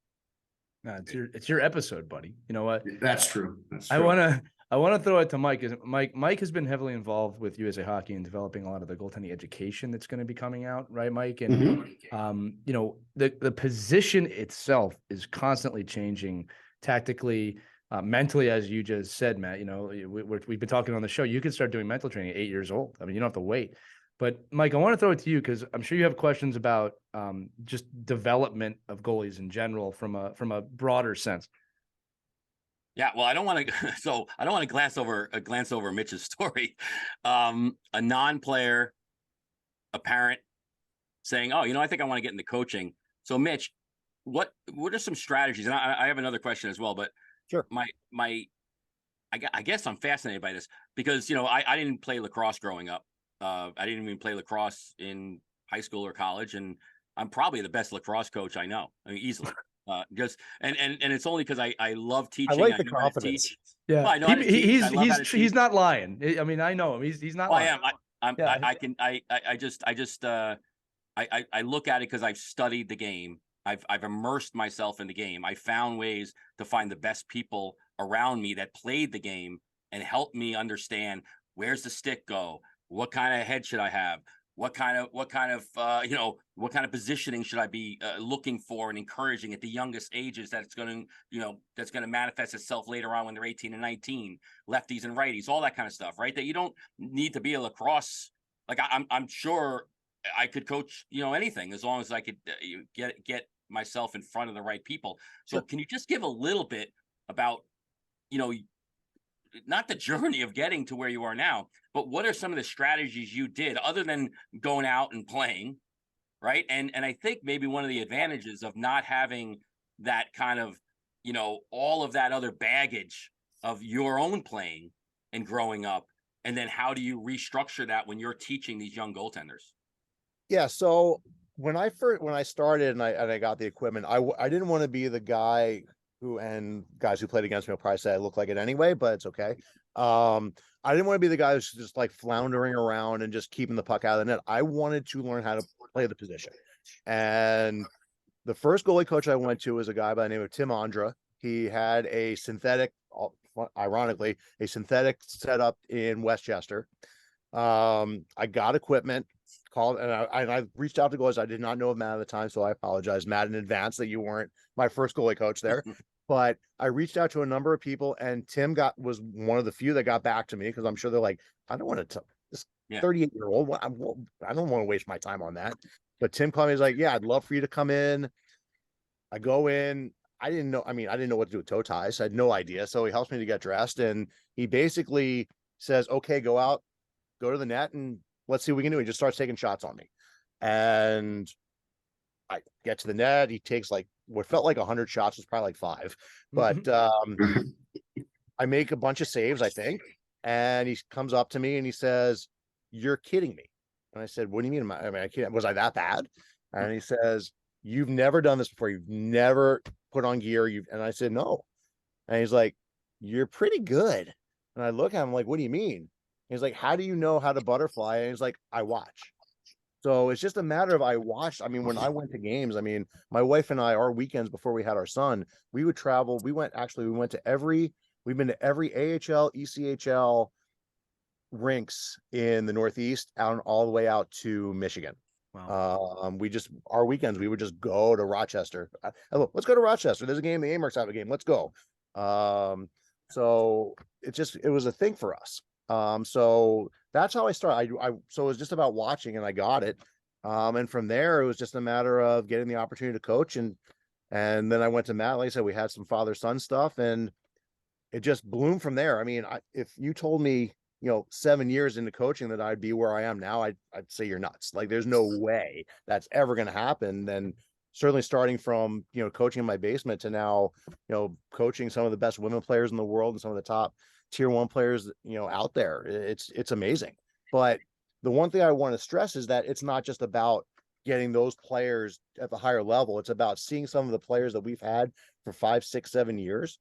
No, it's your episode, buddy. You know what? That's true. I want to throw it to Mike. Mike has been heavily involved with USA Hockey and developing a lot of the goaltending education that's going to be coming out, right, Mike? And you know, the position itself is constantly changing tactically. Mentally, as you just said, Matt, you know, we've been talking on the show. You can start doing mental training at 8 years old. I mean, you don't have to wait. But Mike, I want to throw it to you because I'm sure you have questions about just development of goalies in general from a broader sense. Yeah, well, I don't want to. So I don't want to glance over Mitch's story. A non-player, a parent saying, "Oh, I think I want to get into coaching." So, Mitch, what are some strategies? And I have another question as well. But Sure. I guess I'm fascinated by this because I didn't play lacrosse growing up. I didn't even play lacrosse in high school or college, and I'm probably the best lacrosse coach I know. I mean, easily. Just and it's only because I love I teaching. like I the know how to confidence. teach. Yeah, Well, I know how to teach. I love how to he's teach. not lying. I mean, I know him. He's not Well, I lying. am. Yeah. I look at it because I've studied the game. I've immersed myself in the game. I found ways to find the best people around me that played the game and helped me understand where's the stick go, what kind of head should I have, what kind of positioning should I be looking for and encouraging at the youngest ages that's going to manifest itself later on when they're 18 and 19, lefties and righties, all that kind of stuff, right? That you don't need to be a lacrosse. Like I'm sure I could coach, anything as long as I could get myself in front of the right people. So Sure. can you just give a little bit about, you know, not the journey of getting to where you are now, but what are some of the strategies you did other than going out and playing, right? And I think maybe one of the advantages of not having that kind of, all of that other baggage of your own playing and growing up, and then how do you restructure that when you're teaching these young goaltenders? Yeah. So when I started and I got the equipment, I didn't want to be the guy and guys who played against me will probably say I look like it anyway, but it's okay. I didn't want to be the guy who's just like floundering around and just keeping the puck out of the net. I wanted to learn how to play the position. And the first goalie coach I went to was a guy by the name of Tim Andra. He had a synthetic, ironically, a synthetic setup in Westchester. I got equipment, called, and I reached out to goalies. I did not know of Matt at the time, so I apologize, Matt, in advance that you weren't my first goalie coach there. But I reached out to a number of people, and Tim was one of the few that got back to me because I'm sure they're like, I don't want to this 38-year-old. I don't want to waste my time on that. But Tim called me. He's like, yeah, I'd love for you to come in. I go in. I didn't know what to do with toe ties. I had no idea. So he helps me to get dressed, and he basically says, okay, go out, go to the net, and let's see what we can do. He just starts taking shots on me. And I get to the net. He takes like what felt like 100 shots, was probably like 5. But I make a bunch of saves, I think. And he comes up to me and he says, "You're kidding me." And I said, "What do you mean? I can't, was I that bad?" And he says, "You've never done this before. You've never put on gear." And I said, "No." And he's like, "You're pretty good." And I look at him like, "What do you mean?" He's like, "How do you know how to butterfly?" And he's like, "I watch." So it's just a matter of I watched. I mean, when I went to games, I mean, my wife and I, our weekends before we had our son, we would travel. We've been to every AHL, ECHL rinks in the Northeast, out all the way out to Michigan. Wow. Our weekends, we would just go to Rochester. Let's go to Rochester. There's a game. The Amerks have a game. Let's go. So it was a thing for us. So that's how I started. So it was just about watching, and I got it. And from there, it was just a matter of getting the opportunity to coach. And then I went to Matt. Like I said, we had some father-son stuff, and it just bloomed from there. I mean, if you told me, 7 years into coaching that I'd be where I am now, I'd say you're nuts. Like, there's no way that's ever going to happen. Then certainly starting from, coaching in my basement to now, coaching some of the best women players in the world and some of the top tier 1 players, out there. It's amazing. But the one thing I want to stress is that it's not just about getting those players at the higher level. It's about seeing some of the players that we've had for 5, 6, 7 years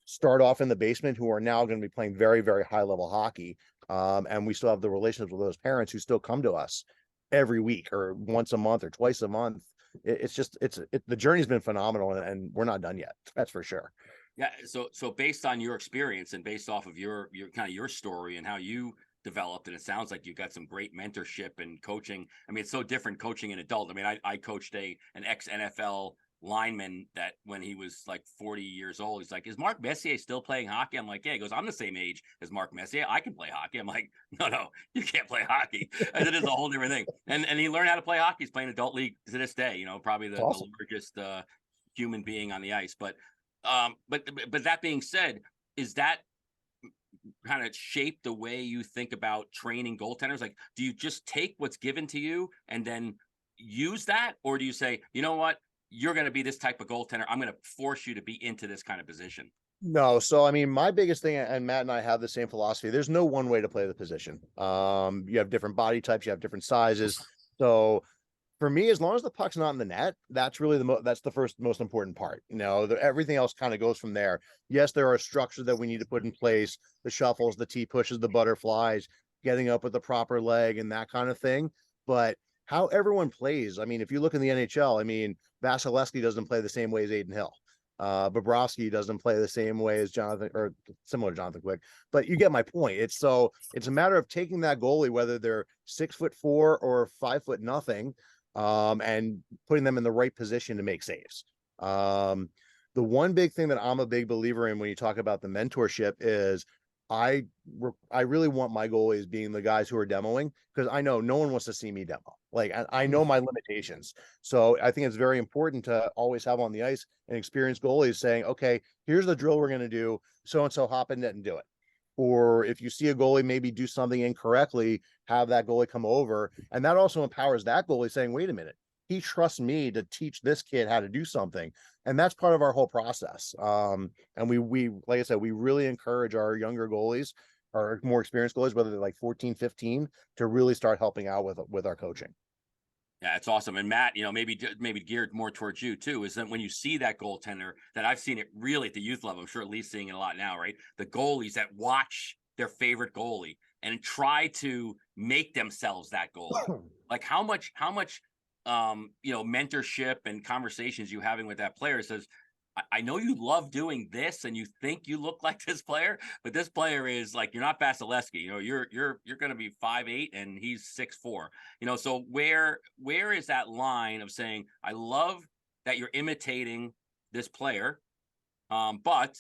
start off in the basement, who are now going to be playing very, very high level hockey. And we still have the relationships with those parents who still come to us every week or once a month or twice a month. The journey's been phenomenal, and we're not done yet. That's for sure. Yeah. So based on your experience and based off of your kind of your story and how you developed, and it sounds like you got some great mentorship and coaching. I mean, it's so different coaching an adult. I mean, I coached an ex NFL lineman that when he was like 40 years old, he's like, "Is Mark Messier still playing hockey?" I'm like, "Yeah." He goes, "I'm the same age as Mark Messier. I can play hockey." I'm like, No, you can't play hockey. And it is a whole different thing. And he learned how to play hockey. He's playing adult league to this day, probably the Awesome. largest human being on the ice. But but that being said, is that kind of shape the way you think about training goaltenders? Like, do you just take what's given to you and then use that? Or do you say, you know what, you're going to be this type of goaltender, I'm going to force you to be into this kind of position? No, so I mean, my biggest thing, and Matt and I have the same philosophy. There's no one way to play the position. You have different body types, you have different sizes. So for me, as long as the puck's not in the net, that's really that's the first most important part. Everything else kind of goes from there. Yes, there are structures that we need to put in place: the shuffles, the T pushes, the butterflies, getting up with the proper leg, and that kind of thing. But how everyone plays, I mean, if you look in the NHL, I mean, Vasilevsky doesn't play the same way as Aiden Hill. Bobrovsky doesn't play the same way as Jonathan, or similar to Jonathan Quick, but you get my point. It's a matter of taking that goalie, whether they're 6'4" or 5'0", and putting them in the right position to make saves. The one big thing that I'm a big believer in when you talk about the mentorship is I really want my goalies being the guys who are demoing, because I know no one wants to see me demo. Like, I know my limitations. So I think it's very important to always have on the ice an experienced goalie saying, okay, here's the drill we're going to do. So-and-so hop in net and do it. Or if you see a goalie maybe do something incorrectly, have that goalie come over. And that also empowers that goalie saying, wait a minute, he trusts me to teach this kid how to do something. And that's part of our whole process. And we, like I said, we really encourage our younger goalies, our more experienced goalies, whether they're like 14, 15, to really start helping out with our coaching. Yeah, it's awesome. And Matt, maybe geared more towards you too, is that when you see that goaltender, that I've seen it really at the youth level, I'm sure Lee's seeing it a lot now, right? The goalies that watch their favorite goalie and try to make themselves that goalie. Like how much mentorship and conversations you having with that player says, I know you love doing this and you think you look like this player, but this player is like, you're not Vasilevsky, you're going to be 5'8" and he's 6'4", so where is that line of saying, I love that you're imitating this player, but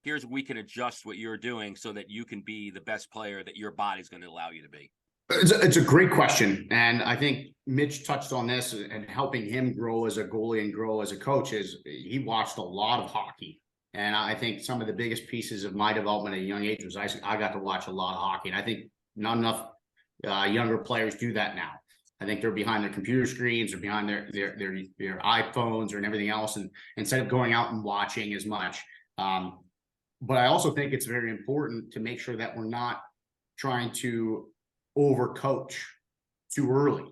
here's we can adjust what you're doing so that you can be the best player that your body's going to allow you to be? It's a great question. And I think Mitch touched on this, and helping him grow as a goalie and grow as a coach is he watched a lot of hockey. And I think some of the biggest pieces of my development at a young age was I got to watch a lot of hockey. And I think not enough younger players do that now. I think they're behind their computer screens or behind their iPhones and everything else, and instead of going out and watching as much. But I also think it's very important to make sure that we're not trying to overcoach too early.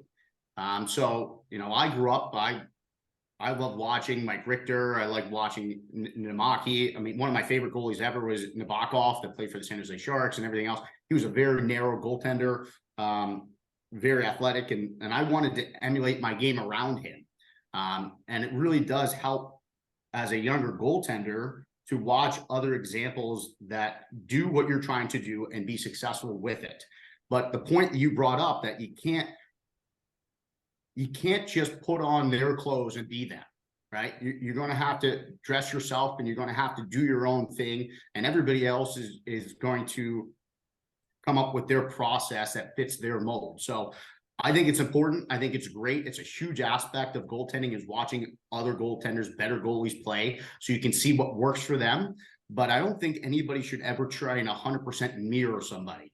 So I grew up, I love watching Mike Richter. I like watching Nemaki. I mean, one of my favorite goalies ever was Nabokov, that played for the San Jose Sharks and everything else. He was a very narrow goaltender, very athletic, and I wanted to emulate my game around him. And it really does help as a younger goaltender to watch other examples that do what you're trying to do and be successful with it. But the point that you brought up, that you can't just put on their clothes and be them, right? You're going to have to dress yourself, and you're going to have to do your own thing. And everybody else is going to come up with their process that fits their mold. So I think it's important. I think it's great. It's a huge aspect of goaltending, is watching other goaltenders, better goalies play, so you can see what works for them. But I don't think anybody should ever try and 100% mirror somebody.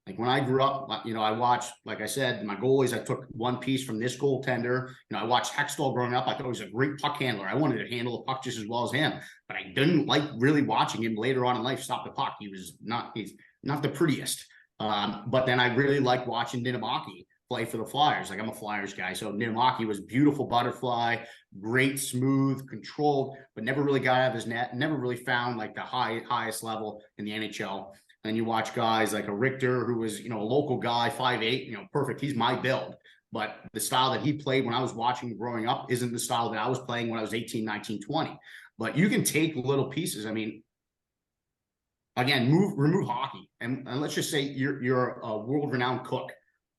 Like when I grew up, I watched, like I said, my goalies, I took one piece from this goaltender. I watched Hextall growing up. I thought he was a great puck handler. I wanted to handle the puck just as well as him, but I didn't like really watching him later on in life stop the puck. He's not the prettiest. But then I really liked watching Ninemaki play for the Flyers. Like, I'm a Flyers guy. So Ninemaki was beautiful butterfly, great, smooth, controlled, but never really got out of his net, never really found like the highest level in the NHL. And you watch guys like a Richter, who was, a local guy, 5'8", perfect. He's my build. But the style that he played when I was watching growing up isn't the style that I was playing when I was 18, 19, 20. But you can take little pieces. I mean, again, remove hockey. And let's just say you're a world-renowned cook.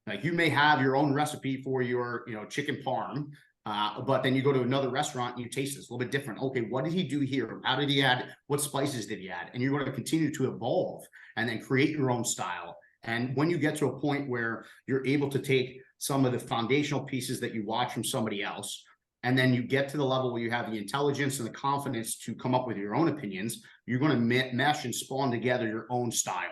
Like, you may have your own recipe for your, chicken parm. But then you go to another restaurant and you taste this a little bit different. Okay, what did he do here? How did he add? What spices did he add? And you're going to continue to evolve and then create your own style. And when you get to a point where you're able to take some of the foundational pieces that you watch from somebody else, and then you get to the level where you have the intelligence and the confidence to come up with your own opinions, you're going to mesh and spawn together your own style.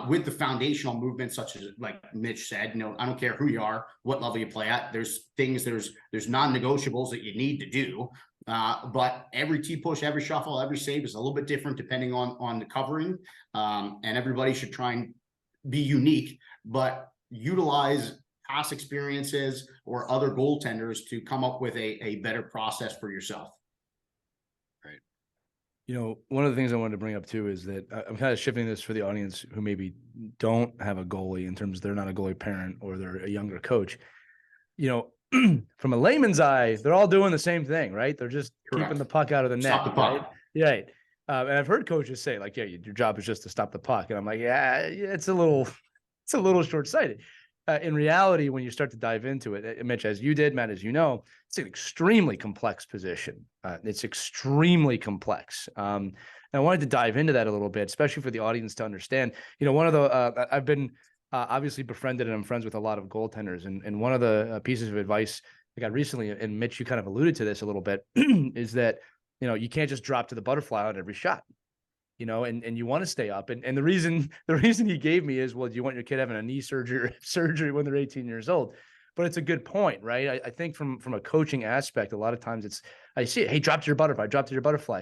With the foundational movements, such as like Mitch said, I don't care who you are, what level you play at. There's non-negotiables that you need to do. But every T-push, every shuffle, every save is a little bit different depending on the covering. And everybody should try and be unique, but utilize past experiences or other goaltenders to come up with a better process for yourself. One of the things I wanted to bring up too is that I'm kind of shifting this for the audience who maybe don't have a goalie, in terms of they're not a goalie parent or they're a younger coach. From a layman's eye, they're all doing the same thing, right? They're just keeping the puck out of the net. Stop the puck. Right? Right. And I've heard coaches say, like, yeah, your job is just to stop the puck. And I'm like, yeah, it's a little short-sighted. In reality, when you start to dive into it, Mitch, as you did, Matt, as you know, it's an extremely complex position. It's extremely complex. And I wanted to dive into that a little bit, especially for the audience to understand. One of the I've been obviously befriended and I'm friends with a lot of goaltenders. And one of the pieces of advice I got recently, and Mitch, you kind of alluded to this a little bit, is that, you can't just drop to the butterfly on every shot. And you want to stay up. And the reason he gave me is, well, do you want your kid having a knee surgery when they're 18 years old? But it's a good point, right? I think from a coaching aspect, a lot of times I see it. Hey, drop to your butterfly.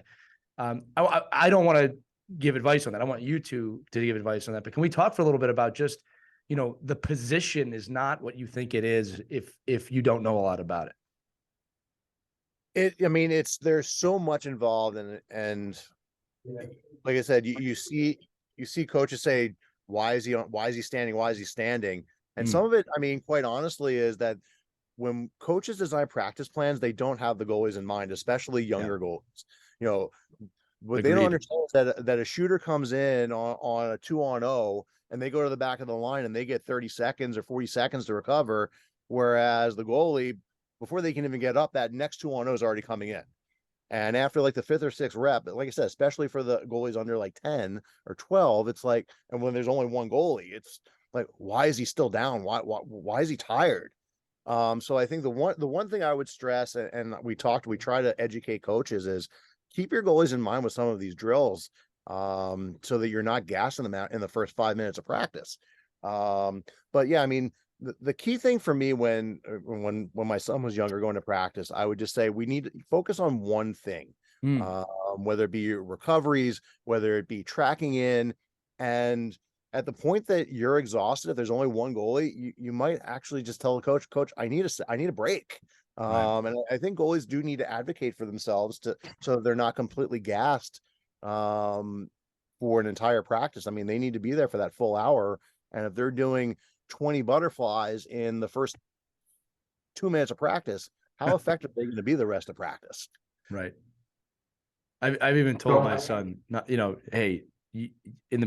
I don't want to give advice on that. I want you to give advice on that. But can we talk for a little bit about just, the position is not what you think it is if you don't know a lot about it. There's so much involved in it, and like I said, you see coaches say, why is he standing? And some of it, quite honestly, is that when coaches design practice plans, they don't have the goalies in mind, especially younger goalies. What they don't understand is that a shooter comes in on a 2-on-0 and they go to the back of the line and they get 30 seconds or 40 seconds to recover, whereas the goalie, before they can even get up, that next 2-on-0 is already coming in. And after like the 5th or 6th rep, like I said, especially for the goalies under like 10 or 12, it's like, and when there's only one goalie, it's like, why is he still down? Why is he tired? So I think the one thing I would stress, and we try to educate coaches, is keep your goalies in mind with some of these drills, so that you're not gassing them out in the first 5 minutes of practice. But yeah, the key thing for me when my son was younger going to practice, I would just say we need to focus on one thing, whether it be recoveries, whether it be tracking in, and at the point that you're exhausted, if there's only one goalie, you might actually just tell the coach, I need a break. Right. And I think goalies do need to advocate for themselves so they're not completely gassed for an entire practice. They need to be there for that full hour. And if they're doing 20 butterflies in the first 2 minutes of practice, how effective are they going to be the rest of practice? Right. I've even told my son, hey, in the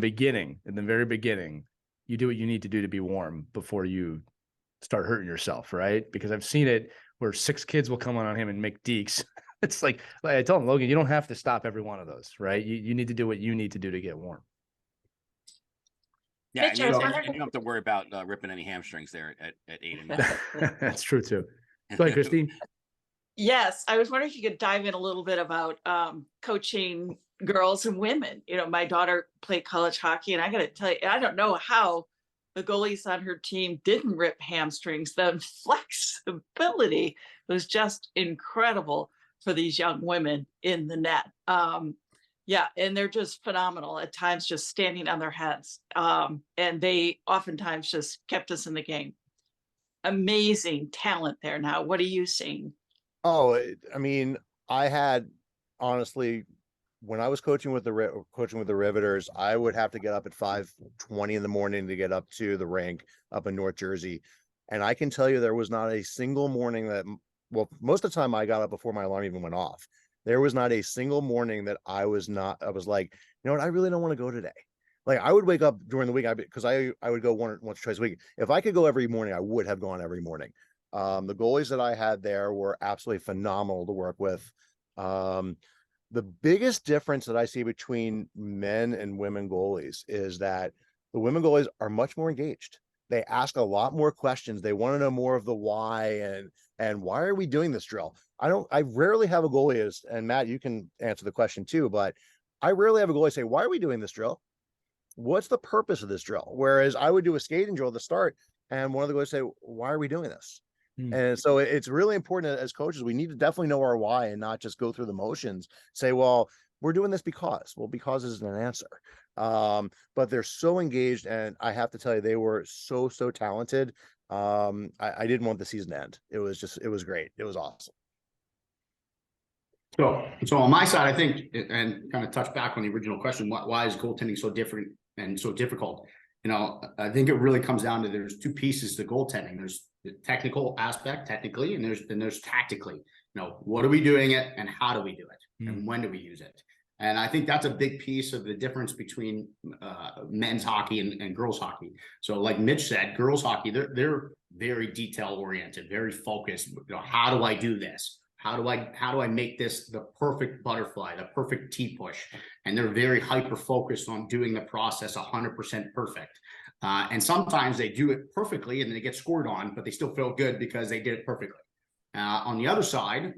very beginning, you do what you need to do to be warm before you start hurting yourself, right? Because I've seen it where 6 kids will come on him and make dekes. It's like I told him, Logan, you don't have to stop every one of those, right? You need to do what you need to do to get warm. Yeah, Mitch, and you I was don't have to worry about ripping any hamstrings there at 8 and 9. That's true too. Go ahead, Christine. Yes, I was wondering if you could dive in a little bit about coaching girls and women. My daughter played college hockey, and I got to tell you, I don't know how the goalies on her team didn't rip hamstrings. The flexibility was just incredible for these young women in the net. Yeah, and they're just phenomenal at times, just standing on their heads. And they oftentimes just kept us in the game. Amazing talent there. Now, what are you seeing? Oh, I had, honestly, when I was coaching with the Riveters, I would have to get up at 5:20 in the morning to get up to the rink up in North Jersey. And I can tell you there was not a single morning most of the time I got up before my alarm even went off. There was not a single morning that I was like, what, I really don't want to go today. Like, I would wake up during the week because I would go once or twice a week. If I could go every morning, I would have gone every morning. The goalies that I had there were absolutely phenomenal to work with. The biggest difference that I see between men and women goalies is that the women goalies are much more engaged. They ask a lot more questions. They want to know more of the why, and And why are we doing this drill? I rarely have a goalie and Matt, you can answer the question too, but I rarely have a goalie say, why are we doing this drill? What's the purpose of this drill? Whereas I would do a skating drill at the start and one of the goalies say, why are we doing this? And so it's really important as coaches, we need to definitely know our why and not just go through the motions, say, well, we're doing this because, well, because isn't an answer. But they're so engaged, and I have to tell you, they were so talented. I didn't want the season to end. It was great. It was awesome. So on my side, I think, and kind of touch back on the original question, why is goaltending so different and so difficult? I think it really comes down to there's two pieces to goaltending. There's the technical aspect, technically, and there's tactically. What are we doing it, and how do we do it, and when do we use it? And I think that's a big piece of the difference between men's hockey and girls hockey. So, like Mitch said, girls hockey, they're very detail oriented, very focused. How do I do this? How do I make this the perfect butterfly, the perfect T-push? And they're very hyper focused on doing the process 100% perfect. And sometimes they do it perfectly and they get scored on, but they still feel good because they did it perfectly. On the other side,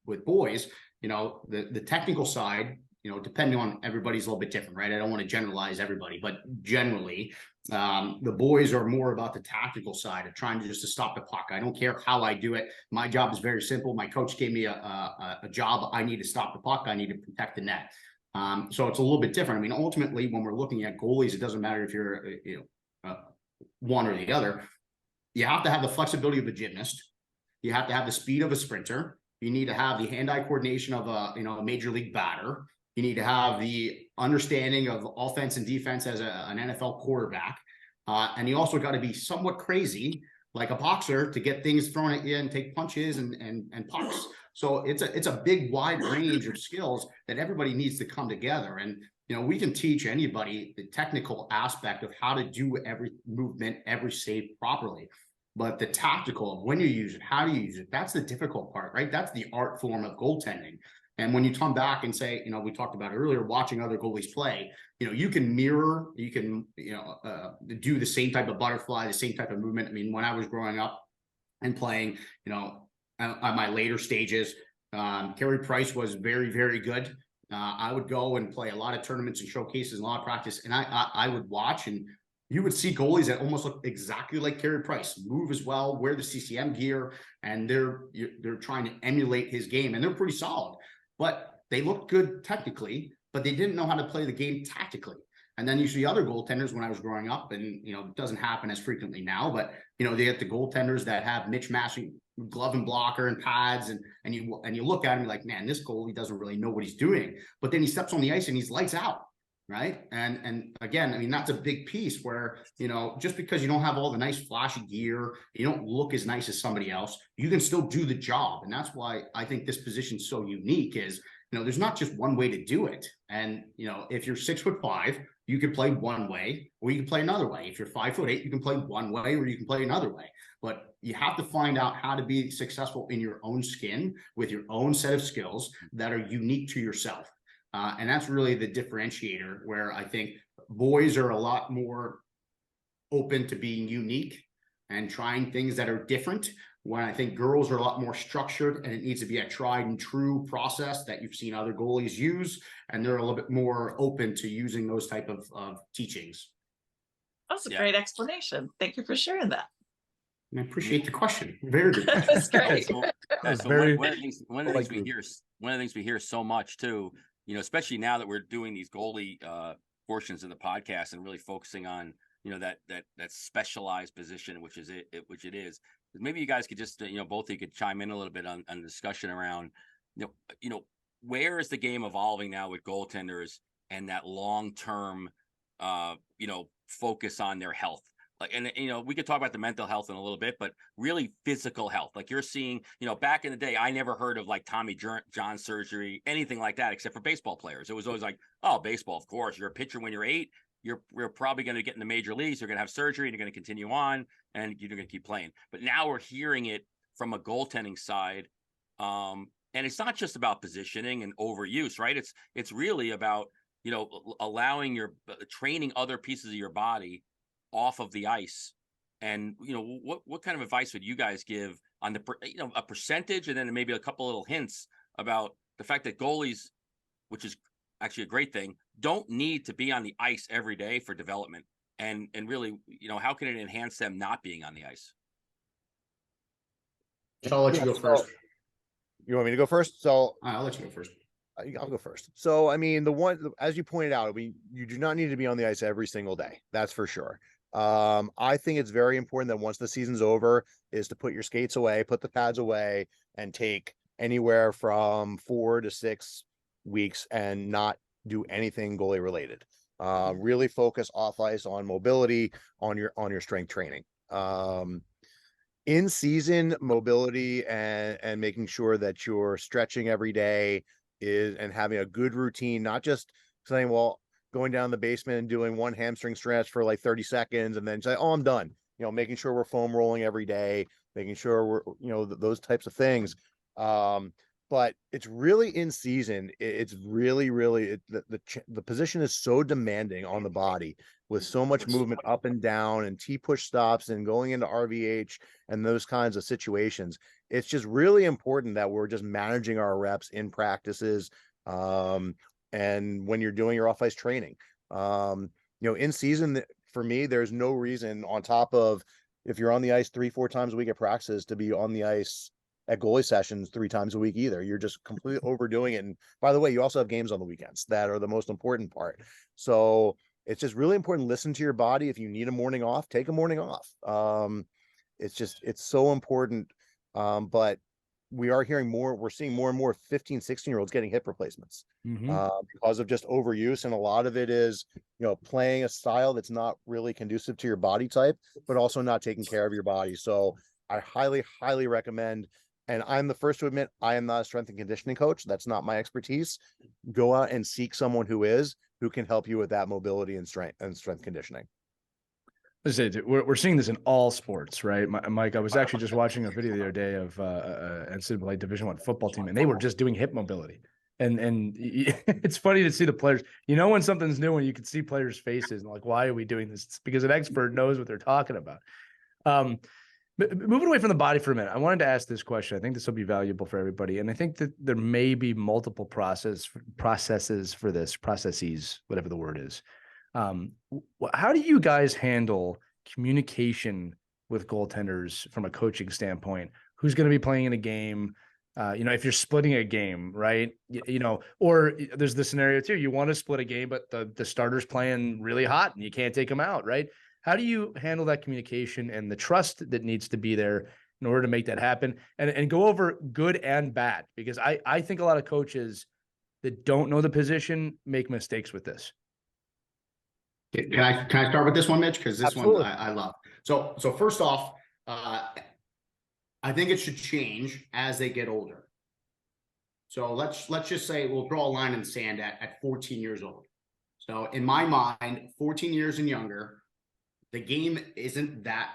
with boys, the technical side, depending on everybody's a little bit different, right? I don't want to generalize everybody, but generally, the boys are more about the tactical side of trying to stop the puck. I don't care how I do it. My job is very simple. My coach gave me a job. I need to stop the puck. I need to protect the net. So it's a little bit different. I mean, ultimately, when we're looking at goalies, it doesn't matter if you're one or the other. You have to have the flexibility of a gymnast. You have to have the speed of a sprinter. You need to have the hand-eye coordination of a major league batter. You need to have the understanding of offense and defense as an NFL quarterback. And you also got to be somewhat crazy, like a boxer, to get things thrown at you and take punches and pucks. So it's a big, wide range of skills that everybody needs to come together. And, we can teach anybody the technical aspect of how to do every movement, every save properly. But the tactical of when you use it, how do you use it, that's the difficult part, right? That's the art form of goaltending. And when you come back and say, we talked about earlier, watching other goalies play, you can mirror, you can, do the same type of butterfly, the same type of movement. I mean, when I was growing up and playing, at my later stages, Carey Price was very, very good. I would go and play a lot of tournaments and showcases, a lot of practice, and I would watch, and you would see goalies that almost look exactly like Carey Price, move as well, wear the CCM gear, and they're trying to emulate his game, and they're pretty solid. But they looked good technically, but they didn't know how to play the game tactically. And then you see other goaltenders when I was growing up, and it doesn't happen as frequently now, but they get the goaltenders that have Mitch matching glove and blocker and pads, and you look at him, you're like, man, this goalie doesn't really know what he's doing. But then he steps on the ice and he's lights out. Right. And again, I mean, that's a big piece where, just because you don't have all the nice flashy gear, you don't look as nice as somebody else, you can still do the job. And that's why I think this position is so unique is, there's not just one way to do it. And, if you're 6'5", you can play one way or you can play another way. If you're 5'8", you can play one way or you can play another way. But you have to find out how to be successful in your own skin with your own set of skills that are unique to yourself. And that's really the differentiator where I think boys are a lot more open to being unique and trying things that are different, when I think girls are a lot more structured and it needs to be a tried and true process that you've seen other goalies use. And they're a little bit more open to using those type of teachings. That's a great explanation. Thank you for sharing that. And I appreciate the question. Very good. That's great. So one of the things we hear so much too, especially now that we're doing these goalie portions of the podcast and really focusing on, that specialized position, which it is. Maybe you guys could just, both of you could chime in a little bit on the discussion around, where is the game evolving now with goaltenders and that long-term, focus on their health. Like, and we could talk about the mental health in a little bit, but really physical health. Like you're seeing, back in the day, I never heard of like Tommy John surgery, anything like that, except for baseball players. It was always like, oh, baseball, of course. You're a pitcher when you're 8. You're probably going to get in the major leagues. You're going to have surgery, and you're going to continue on, and you're going to keep playing. But now we're hearing it from a goaltending side, and it's not just about positioning and overuse, right? It's really about allowing training other pieces of your body off of the ice. And what kind of advice would you guys give on the, a percentage, and then maybe a couple little hints about the fact that goalies, which is actually a great thing, don't need to be on the ice every day for development. And really, how can it enhance them not being on the ice? I'll let you go first. You want me to go first? So I'll let you go first. I'll go first. So, I mean, as you pointed out, you do not need to be on the ice every single day. That's for sure. I think it's very important that once the season's over is to put your skates away, put the pads away, and take anywhere from 4 to 6 weeks and not do anything goalie related. Really focus off ice on mobility, on your strength training. In season mobility and making sure that you're stretching every day and having a good routine, not just saying, well, going down the basement and doing one hamstring stretch for like 30 seconds and then say, oh, I'm done. Making sure we're foam rolling every day, making sure we're, those types of things. But it's really in season. It's really, the position is so demanding on the body with so much movement up and down and T-push stops and going into RVH and those kinds of situations. It's just really important that we're just managing our reps in practices. And when you're doing your off ice training, in season, for me, there's no reason on top of if you're on the ice 3-4 times a week at practices to be on the ice at goalie sessions 3 times a week either. You're just completely overdoing it. And by the way, you also have games on the weekends that are the most important part. So it's just really important. Listen to your body. If you need a morning off, take a morning off. It's so important. But we're seeing more and more 15, 16-year-olds getting hip replacements because of just overuse. And a lot of it is, playing a style that's not really conducive to your body type, but also not taking care of your body. So I highly, highly recommend, and I'm the first to admit, I am not a strength and conditioning coach. That's not my expertise. Go out and seek someone who can help you with that mobility and strength conditioning. We're seeing this in all sports, right? Mike, I was actually just watching a video the other day of NCAA Division I football team, and they were just doing hip mobility. And it's funny to see the players, when something's new and you can see players' faces and like, why are we doing this? It's because an expert knows what they're talking about. But moving away from the body for a minute, I wanted to ask this question. I think this will be valuable for everybody. And I think that there may be multiple processes for this, processes, whatever the word is. How do you guys handle communication with goaltenders from a coaching standpoint? Who's going to be playing in a game? If you're splitting a game, right? Or there's the scenario too. You want to split a game, but the starter's playing really hot and you can't take them out, right? How do you handle that communication and the trust that needs to be there in order to make that happen? And go over good and bad, because I think a lot of coaches that don't know the position make mistakes with this. Can I start with this one, Mitch? Because this Absolutely. one I love. So first off, I think it should change as they get older. So let's just say we'll draw a line in the sand at 14 years old. So in my mind, 14 years and younger, the game isn't that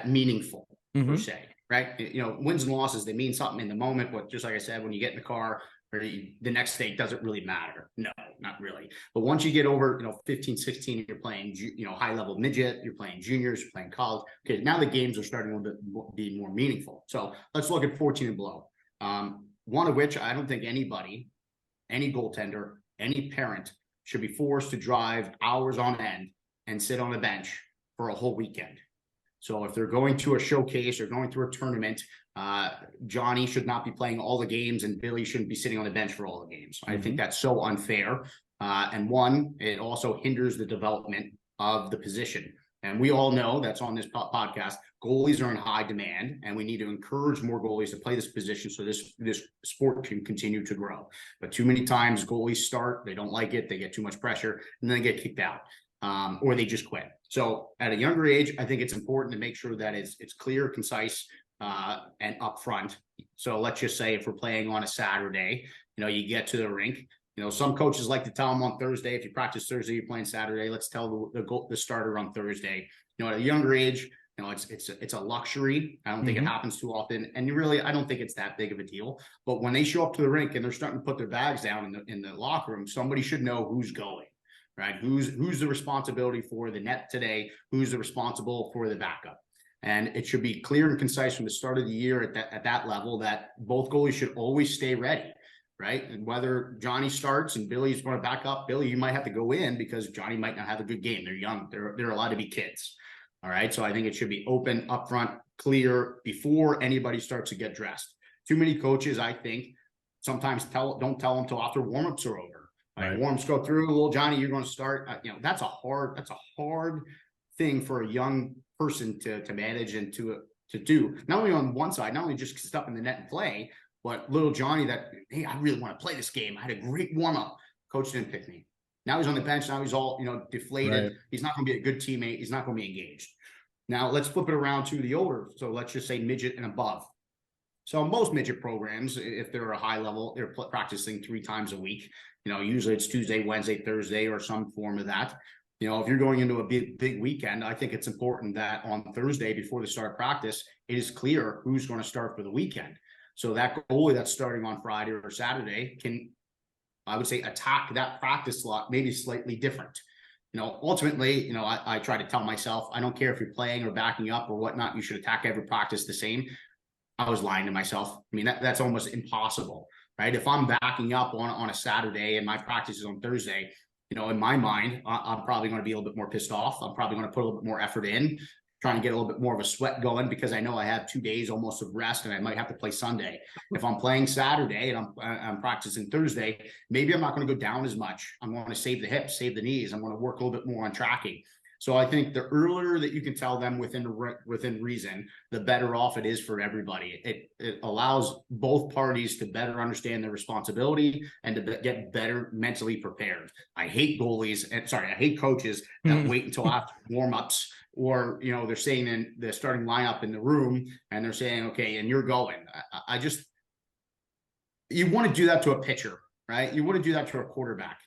meaningful per se, right? Wins and losses, they mean something in the moment, but just like I said, when you get in the car or the next day, doesn't really matter. No, not really. But once you get over, 15, 16, you're playing, high level midget, you're playing juniors, you're playing college. Okay, now the games are starting to be more meaningful. So let's look at 14 and below. One of which I don't think anybody, any goaltender, any parent should be forced to drive hours on end and sit on a bench for a whole weekend. So if they're going to a showcase or going through a tournament, Johnny should not be playing all the games and Billy shouldn't be sitting on the bench for all the games. I think that's so unfair. And one, it also hinders the development of the position. And we all know that's on this podcast, goalies are in high demand and we need to encourage more goalies to play this position so this sport can continue to grow. But too many times goalies start, they don't like it, they get too much pressure and then they get kicked out. Or they just quit. So at a younger age, I think it's important to make sure that it's clear, concise, and upfront. So let's just say if we're playing on a Saturday, you get to the rink. Some coaches like to tell them on Thursday, if you practice Thursday, you're playing Saturday. Let's tell the starter on Thursday. At a younger age, it's a luxury. I don't think it happens too often, and I don't think it's that big of a deal. But when they show up to the rink and they're starting to put their bags down in the locker room, somebody should know who's going. Right? Who's the responsibility for the net today? Who's the responsible for the backup? And it should be clear and concise from the start of the year at that level that both goalies should always stay ready, right? And whether Johnny starts and Billy's going to back up, Billy, you might have to go in because Johnny might not have a good game. They're young. They're allowed to be kids. All right. So I think it should be open, upfront, clear before anybody starts to get dressed. Too many coaches, I think, sometimes don't tell them till after warmups are over. Right. Warmups go through. Well, Johnny, you're going to start. That's a hard thing for a young person to manage and to do. Not only on one side, not only just step in the net and play, but little Johnny that, hey, I really want to play this game. I had a great warm up. Coach didn't pick me. Now he's on the bench. Now he's all, deflated. Right. He's not going to be a good teammate. He's not going to be engaged. Now let's flip it around to the older. So let's just say midget and above. So most midget programs, if they're a high level, they're practicing 3 times a week. Usually it's Tuesday, Wednesday, Thursday, or some form of that. If you're going into a big weekend, I think it's important that on Thursday before the start of practice, it is clear who's going to start for the weekend. So that goalie that's starting on Friday or Saturday can, I would say, attack that practice slot maybe slightly different. Ultimately, I try to tell myself, I don't care if you're playing or backing up or whatnot, you should attack every practice the same. I was lying to myself. I mean, that's almost impossible, right? If I'm backing up on a Saturday and my practice is on Thursday, in my mind, I'm probably going to be a little bit more pissed off. I'm probably going to put a little bit more effort in, trying to get a little bit more of a sweat going because I know I have 2 days almost of rest and I might have to play Sunday. If I'm playing Saturday and I'm practicing Thursday, maybe I'm not going to go down as much. I'm going to save the hips, save the knees. I'm going to work a little bit more on tracking. So I think the earlier that you can tell them within reason, the better off it is for everybody. It allows both parties to better understand their responsibility and to get better mentally prepared. I hate coaches that wait until after warmups, or they're saying in the starting lineup in the room and they're saying, okay, and you're going. You want to do that to a pitcher, right? You want to do that to a quarterback.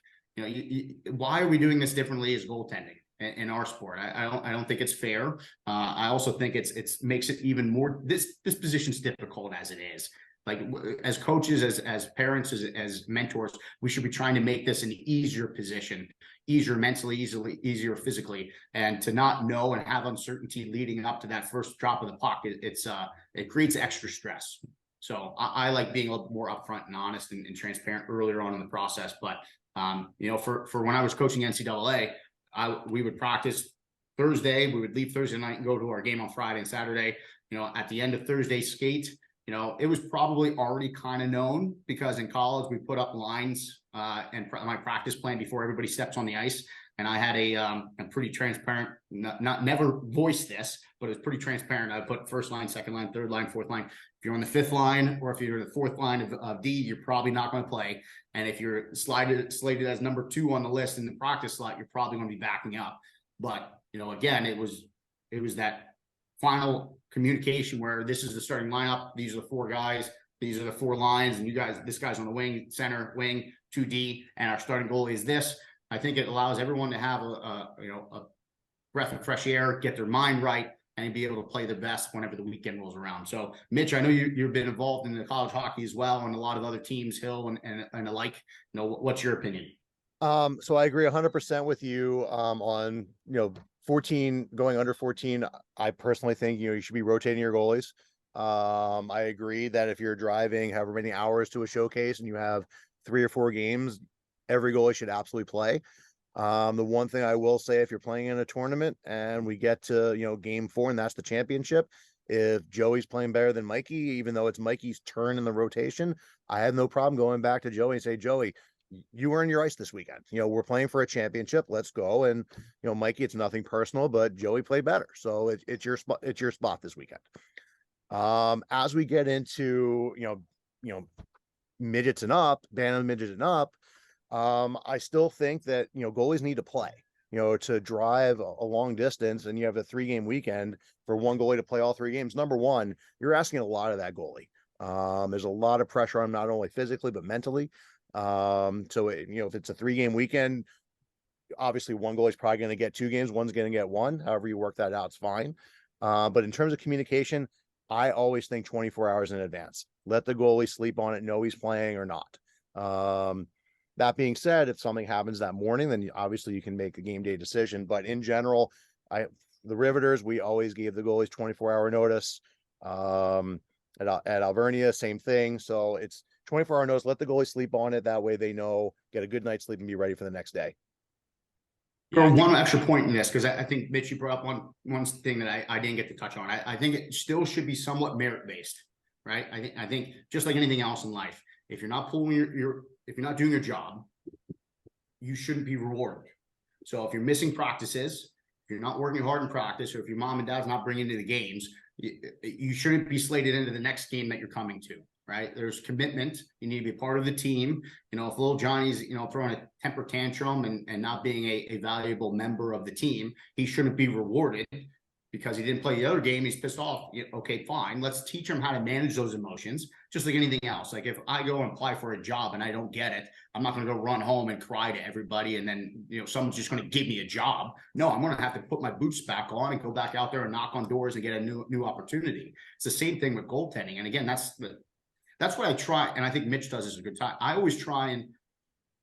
Why are we doing this differently as goaltending in our sport? I don't think it's fair. I also think it's makes it even more, this position's difficult as it is. Like, as coaches, as parents, as mentors, we should be trying to make this an easier position, easier mentally, easier physically, and to not know and have uncertainty leading up to that first drop of the puck. It creates extra stress. So I like being a little more upfront and honest and transparent earlier on in the process. But for when I was coaching NCAA, we would practice Thursday. We would leave Thursday night and go to our game on Friday and Saturday. At the end of Thursday's skate, it was probably already kind of known because in college we put up lines and my practice plan before everybody steps on the ice. And I had a pretty transparent, never voiced this, but it was pretty transparent. I put first line, second line, third line, fourth line. If you're on the 5th line or if you're in the 4th line of D, you're probably not going to play. And if you're slated as number 2 on the list in the practice slot, you're probably going to be backing up. But, again, it was that final communication where this is the starting lineup. These are the 4 guys. These are the 4 lines. And this guy's on the wing, center, wing, 2D, and our starting goalie is this. I think it allows everyone to have a breath of fresh air, get their mind right, and be able to play the best whenever the weekend rolls around. So, Mitch, I know you've been involved in the college hockey as well, and a lot of other teams, Hill and alike. What's your opinion? So I agree 100% with you on 14 going under 14. I personally think you should be rotating your goalies. I agree that if you're driving however many hours to a showcase and you have 3 or 4 games, every goalie should absolutely play. The one thing I will say, if you're playing in a tournament and we get to game 4 and that's the championship, if Joey's playing better than Mikey, even though it's Mikey's turn in the rotation, I have no problem going back to Joey and say, Joey, you earn your ice this weekend. We're playing for a championship. Let's go. And Mikey, it's nothing personal, but Joey played better, so it's your spot. It's your spot this weekend. As we get into midgets and up, band of midgets and up, I still think that goalies need to play. To drive a long distance and you have a 3-game weekend for one goalie to play all 3 games. Number one, you're asking a lot of that goalie. There's a lot of pressure on him, not only physically but mentally. So if it's a 3-game weekend, obviously one goalie's probably going to get 2 games, one's going to get 1. However you work that out, it's fine. But in terms of communication, I always think 24 hours in advance. Let the goalie sleep on it, know he's playing or not. That being said, if something happens that morning, then obviously you can make a game day decision. But in general, the Riveters, we always gave the goalies 24-hour notice. At Alvernia, same thing. So it's 24-hour notice. Let the goalie sleep on it. That way they know, get a good night's sleep and be ready for the next day. Throw one extra point in this, because I think, Mitch, you brought up one thing that I didn't get to touch on. I think it still should be somewhat merit-based, right? I think just like anything else in life, if you're not pulling if you're not doing your job, you shouldn't be rewarded. So if you're missing practices, if you're not working hard in practice, or if your mom and dad's not bringing you to the games, you shouldn't be slated into the next game that you're coming to. Right? There's commitment. You need to be a part of the team. You know, if little Johnny's, throwing a temper tantrum and not being a valuable member of the team, he shouldn't be rewarded because he didn't play the other game. He's pissed off. Okay, fine. Let's teach him how to manage those emotions, just like anything else. Like if I go and apply for a job and I don't get it, I'm not going to go run home and cry to everybody. And then, someone's just going to give me a job. No, I'm going to have to put my boots back on and go back out there and knock on doors and get a new opportunity. It's the same thing with goaltending. And again, that's what I try, and I think Mitch does this a good time. I always try and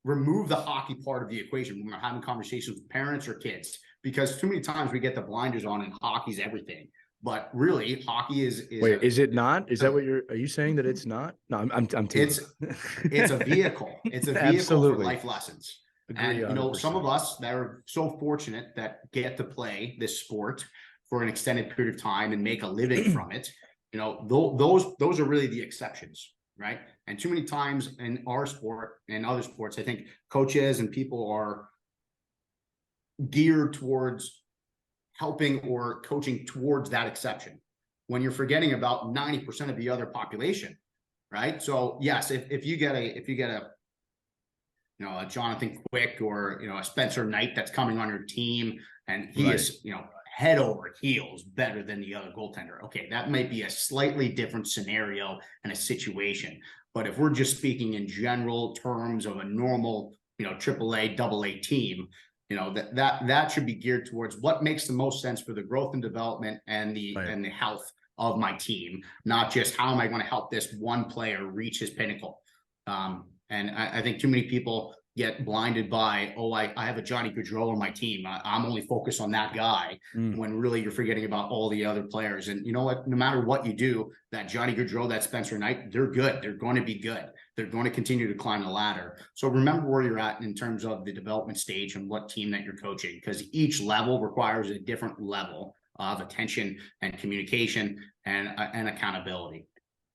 remove the hockey part of the equation when we're having conversations with parents or kids, because too many times we get the blinders on and hockey's everything. But really, hockey is Wait, is it not? Is that what are you saying that it's not? No, I'm it's a vehicle. It's a vehicle for life lessons. Agree, and some of us that are so fortunate that get to play this sport for an extended period of time and make a living from it. Those are really the exceptions, right? And too many times in our sport and other sports, I think coaches and people are geared towards helping or coaching towards that exception when you're forgetting about 90% of the other population, right? So yes, if you get a Jonathan Quick or a Spencer Knight that's coming on your team and he is head over heels better than the other goaltender. Okay, that might be a slightly different scenario and a situation. But if we're just speaking in general terms of a normal, AAA, AA team, that should be geared towards what makes the most sense for the growth and development and the health of my team, not just how am I going to help this one player reach his pinnacle. And I think too many people get blinded by, I have a Johnny Gaudreau on my team. I'm only focused on that guy when really you're forgetting about all the other players. And you know what, no matter what you do, that Johnny Gaudreau, that Spencer Knight, they're good. They're going to be good. They're going to continue to climb the ladder. So remember where you're at in terms of the development stage and what team that you're coaching, because each level requires a different level of attention and communication and accountability.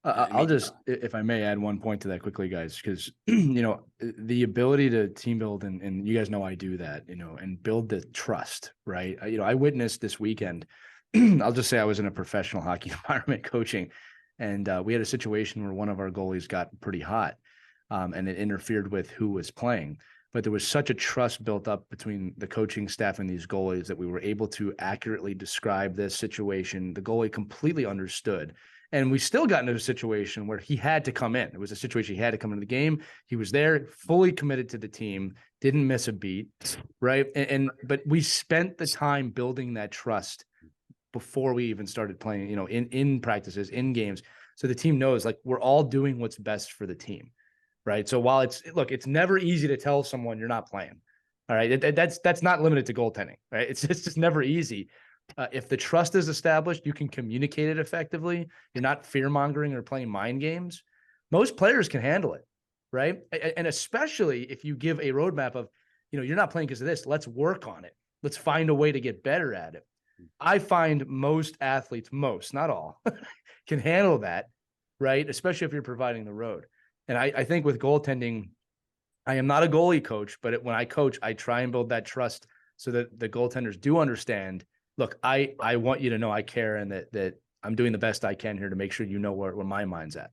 I'll just, if I may, add one point to that quickly, guys, because, the ability to team build, and you guys know I do that, and build the trust, right? I witnessed this weekend, I'll just say I was in a professional hockey environment coaching, and we had a situation where one of our goalies got pretty hot, and it interfered with who was playing. But there was such a trust built up between the coaching staff and these goalies that we were able to accurately describe this situation. The goalie completely understood. And we still got into a situation where he had to come in. It was a situation he had to come into the game. He was there, fully committed to the team, didn't miss a beat, right? But we spent the time building that trust before we even started playing, in practices, in games. So the team knows, like, we're all doing what's best for the team, right? So while it's never easy to tell someone you're not playing, all right? That's not limited to goaltending, right? It's just never easy. If the trust is established, you can communicate it effectively. You're not fear-mongering or playing mind games. Most players can handle it, right? And especially if you give a roadmap of, you're not playing because of this. Let's work on it. Let's find a way to get better at it. I find most athletes, not all, can handle that, right? Especially if you're providing the road. And I think with goaltending, I am not a goalie coach, but when I coach, I try and build that trust so that the goaltenders do understand, look, I want you to know I care and that I'm doing the best I can here to make sure you know where my mind's at.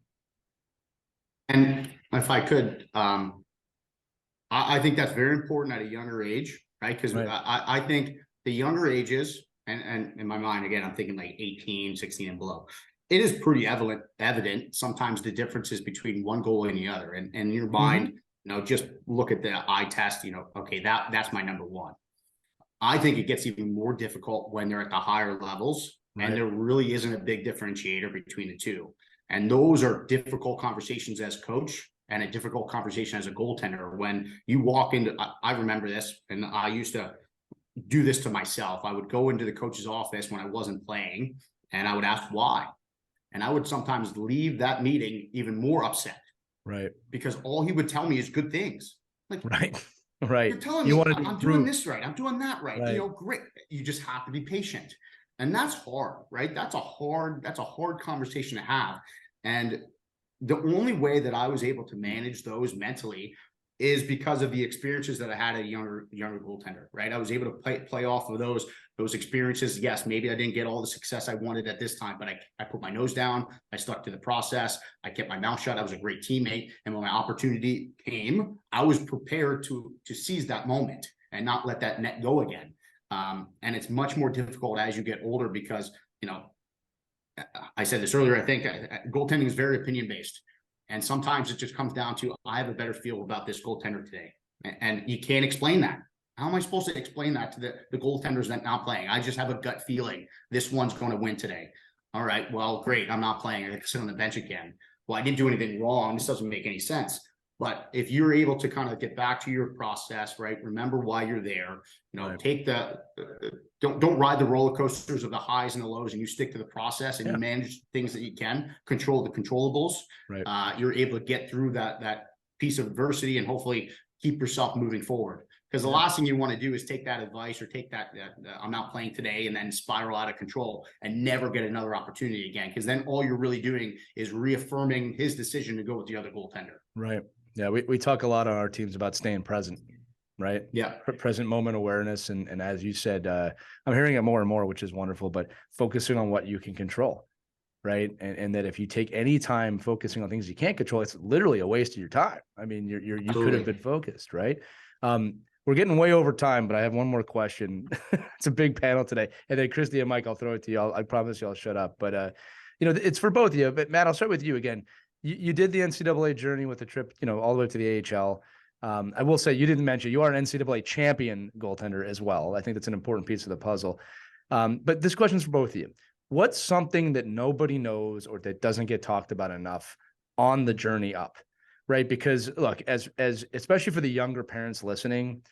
And if I could, I think that's very important at a younger age, right? Because I think the younger ages, and in my mind, again, I'm thinking like 18, 16 and below. It is pretty evident sometimes the differences between one goalie and the other. And in your mind, just look at the eye test, okay, that's my number one. I think it gets even more difficult when they're at the higher levels, and there really isn't a big differentiator between the two. And those are difficult conversations as coach and a difficult conversation as a goaltender. When you walk into, I remember this, and I used to do this to myself. I would go into the coach's office when I wasn't playing, and I would ask why. And I would sometimes leave that meeting even more upset. Right. Because all he would tell me is good things. Like, Right. Right. you're telling You me wanted to I'm improve. doing this right. I'm doing that right. Right. You know, great. You just have to be patient. And that's hard, right? That's a hard conversation to have. And the only way that I was able to manage those mentally is because of the experiences that I had as a younger goaltender, right? I was able to play off of those experiences. Yes, maybe I didn't get all the success I wanted at this time, but I put my nose down. I stuck to the process. I kept my mouth shut. I was a great teammate. And when my opportunity came, I was prepared to seize that moment and not let that net go again. And it's much more difficult as you get older because, you know, I said this earlier, I think goaltending is very opinion-based. And sometimes it just comes down to, I have a better feel about this goaltender today. And you can't explain that. How am I supposed to explain that to the goaltenders that not playing? I just have a gut feeling this one's going to win today. All right, well, great. I'm not playing. I can sit on the bench again. Well, I didn't do anything wrong. This doesn't make any sense. But if you're able to kind of get back to your process, right? Remember why you're there. You know, Right. take don't ride the roller coasters of the highs and the lows, and you stick to the process and you manage things that you can control the controllables. Right. You're able to get through that piece of adversity and hopefully keep yourself moving forward. Because the last thing you want to do is take that advice or take that I'm not playing today and then spiral out of control and never get another opportunity again. Because then all you're really doing is reaffirming his decision to go with the other goaltender. Right. Yeah. We talk a lot on our teams about staying present, right? Yeah. Present moment awareness. And as you said, I'm hearing it more and more, which is wonderful, but focusing on what you can control. Right. And that if you take any time focusing on things you can't control, it's literally a waste of your time. I mean, you could have been focused, right? We're getting way over time, but I have one more question. It's a big panel today. And then Christy and Mike, I'll throw it to you. I promise you I'll shut up. But, you know, it's for both of you. But Matt, I'll start with you again. You did the NCAA journey with the trip, you know, all the way to the AHL. I will say you didn't mention you are an NCAA champion goaltender as well. I think that's an important piece of the puzzle. But this question's for both of you. What's something that nobody knows or that doesn't get talked about enough on the journey up, right? Because look, as especially for the younger parents listening,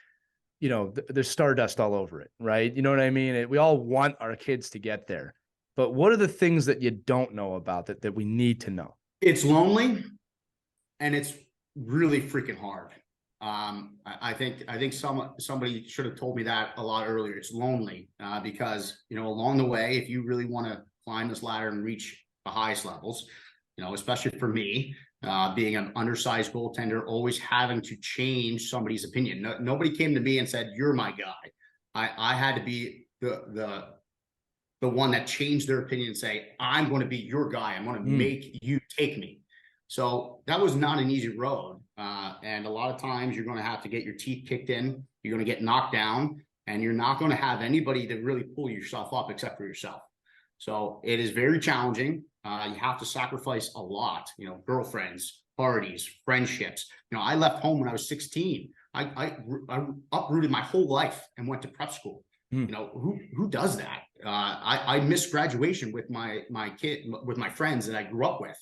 you know, there's stardust all over it, right? You know what I mean? We all want our kids to get there, but what are the things that you don't know about that we need to know? It's lonely and it's really freaking hard. I think somebody should have told me that a lot earlier. It's lonely because, you know, along the way, if you really want to climb this ladder and reach the highest levels, you know, especially for me, being an undersized goaltender, always having to change somebody's opinion. Nobody came to me and said, "You're my guy." I had to be the one that changed their opinion and say, "I'm going to be your guy. I'm going to make you take me." So that was not an easy road. And a lot of times you're going to have to get your teeth kicked in. You're going to get knocked down and you're not going to have anybody to really pull yourself up except for yourself. So it is very challenging. You have to sacrifice a lot, you know, girlfriends, parties, friendships. You know, I left home when I was 16. I uprooted my whole life and went to prep school. You know, who does that? I missed graduation with my friends that I grew up with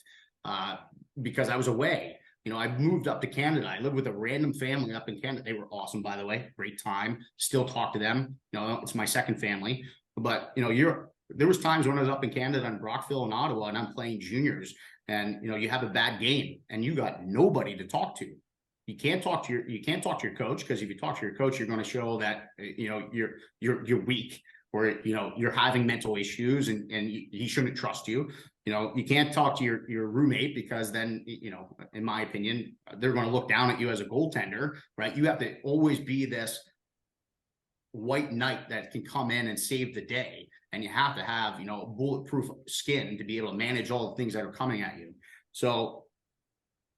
because I was away. You know, I moved up to Canada. I lived with a random family up in Canada. They were awesome, by the way. Great time. Still talk to them. You know, it's my second family. But, you know, there was times when I was up in Canada in Brockville and Ottawa and I'm playing juniors and, you know, you have a bad game and you got nobody to talk to. You can't talk to your coach, because if you talk to your coach, you're going to show that, you know, you're weak, or, you know, you're having mental issues and he shouldn't trust you. You know, you can't talk to your roommate, because then, you know, in my opinion, they're going to look down at you as a goaltender, right? You have to always be this white knight that can come in and save the day. And you have to have, you know, bulletproof skin to be able to manage all the things that are coming at you. So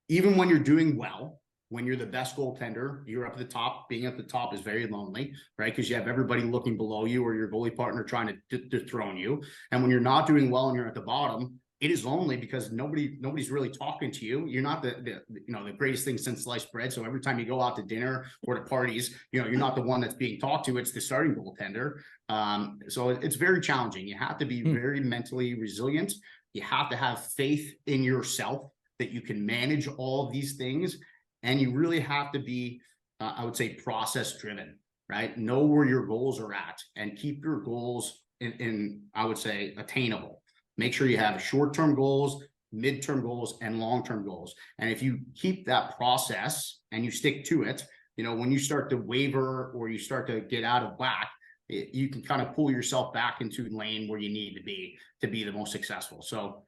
even when you're doing well, when you're the best goaltender, you're up at the top. Being at the top is very lonely, right? Because you have everybody looking below you or your goalie partner trying to dethrone you. And when you're not doing well and you're at the bottom, it is lonely because nobody's really talking to you. You're not the greatest thing since sliced bread. So every time you go out to dinner or to parties, you know, you're not the one that's being talked to. It's the starting goaltender. So it's very challenging. You have to be very mentally resilient. You have to have faith in yourself that you can manage all of these things. And you really have to be, I would say, process driven. right? Know where your goals are at and keep your goals in I would say, attainable. Make sure you have short-term goals, midterm goals, and long-term goals. And if you keep that process and you stick to it, you know, when you start to waver or you start to get out of whack, you can kind of pull yourself back into lane where you need to be the most successful. So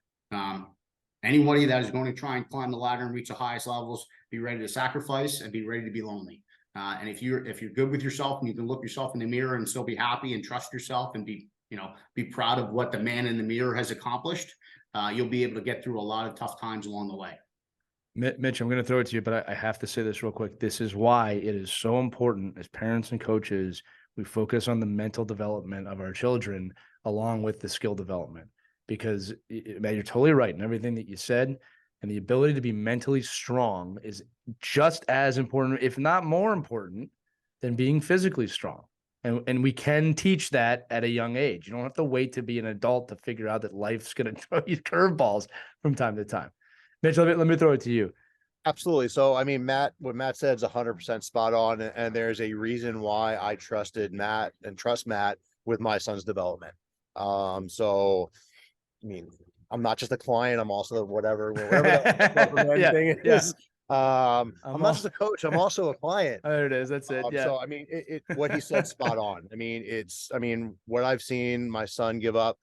anybody that is going to try and climb the ladder and reach the highest levels, be ready to sacrifice and be ready to be lonely. And if you're good with yourself and you can look yourself in the mirror and still be happy and trust yourself and be proud of what the man in the mirror has accomplished, you'll be able to get through a lot of tough times along the way. Mitch, I'm going to throw it to you, but I have to say this real quick. This is why it is so important as parents and coaches, we focus on the mental development of our children along with the skill development, because man, you're totally right in everything that you said. And the ability to be mentally strong is just as important, if not more important, than being physically strong. And we can teach that at a young age. You don't have to wait to be an adult to figure out that life's going to throw you curveballs from time to time. Mitch, let me throw it to you. Absolutely. So, I mean, what Matt said is 100% spot on. And there's a reason why I trusted Matt and trust Matt with my son's development. So, I mean, I'm not just a client. I'm also whatever that thing is. I'm not just a coach. I'm also a client. There it is. That's it. Yeah. So, I mean, what he said spot on. I mean, what I've seen my son give up,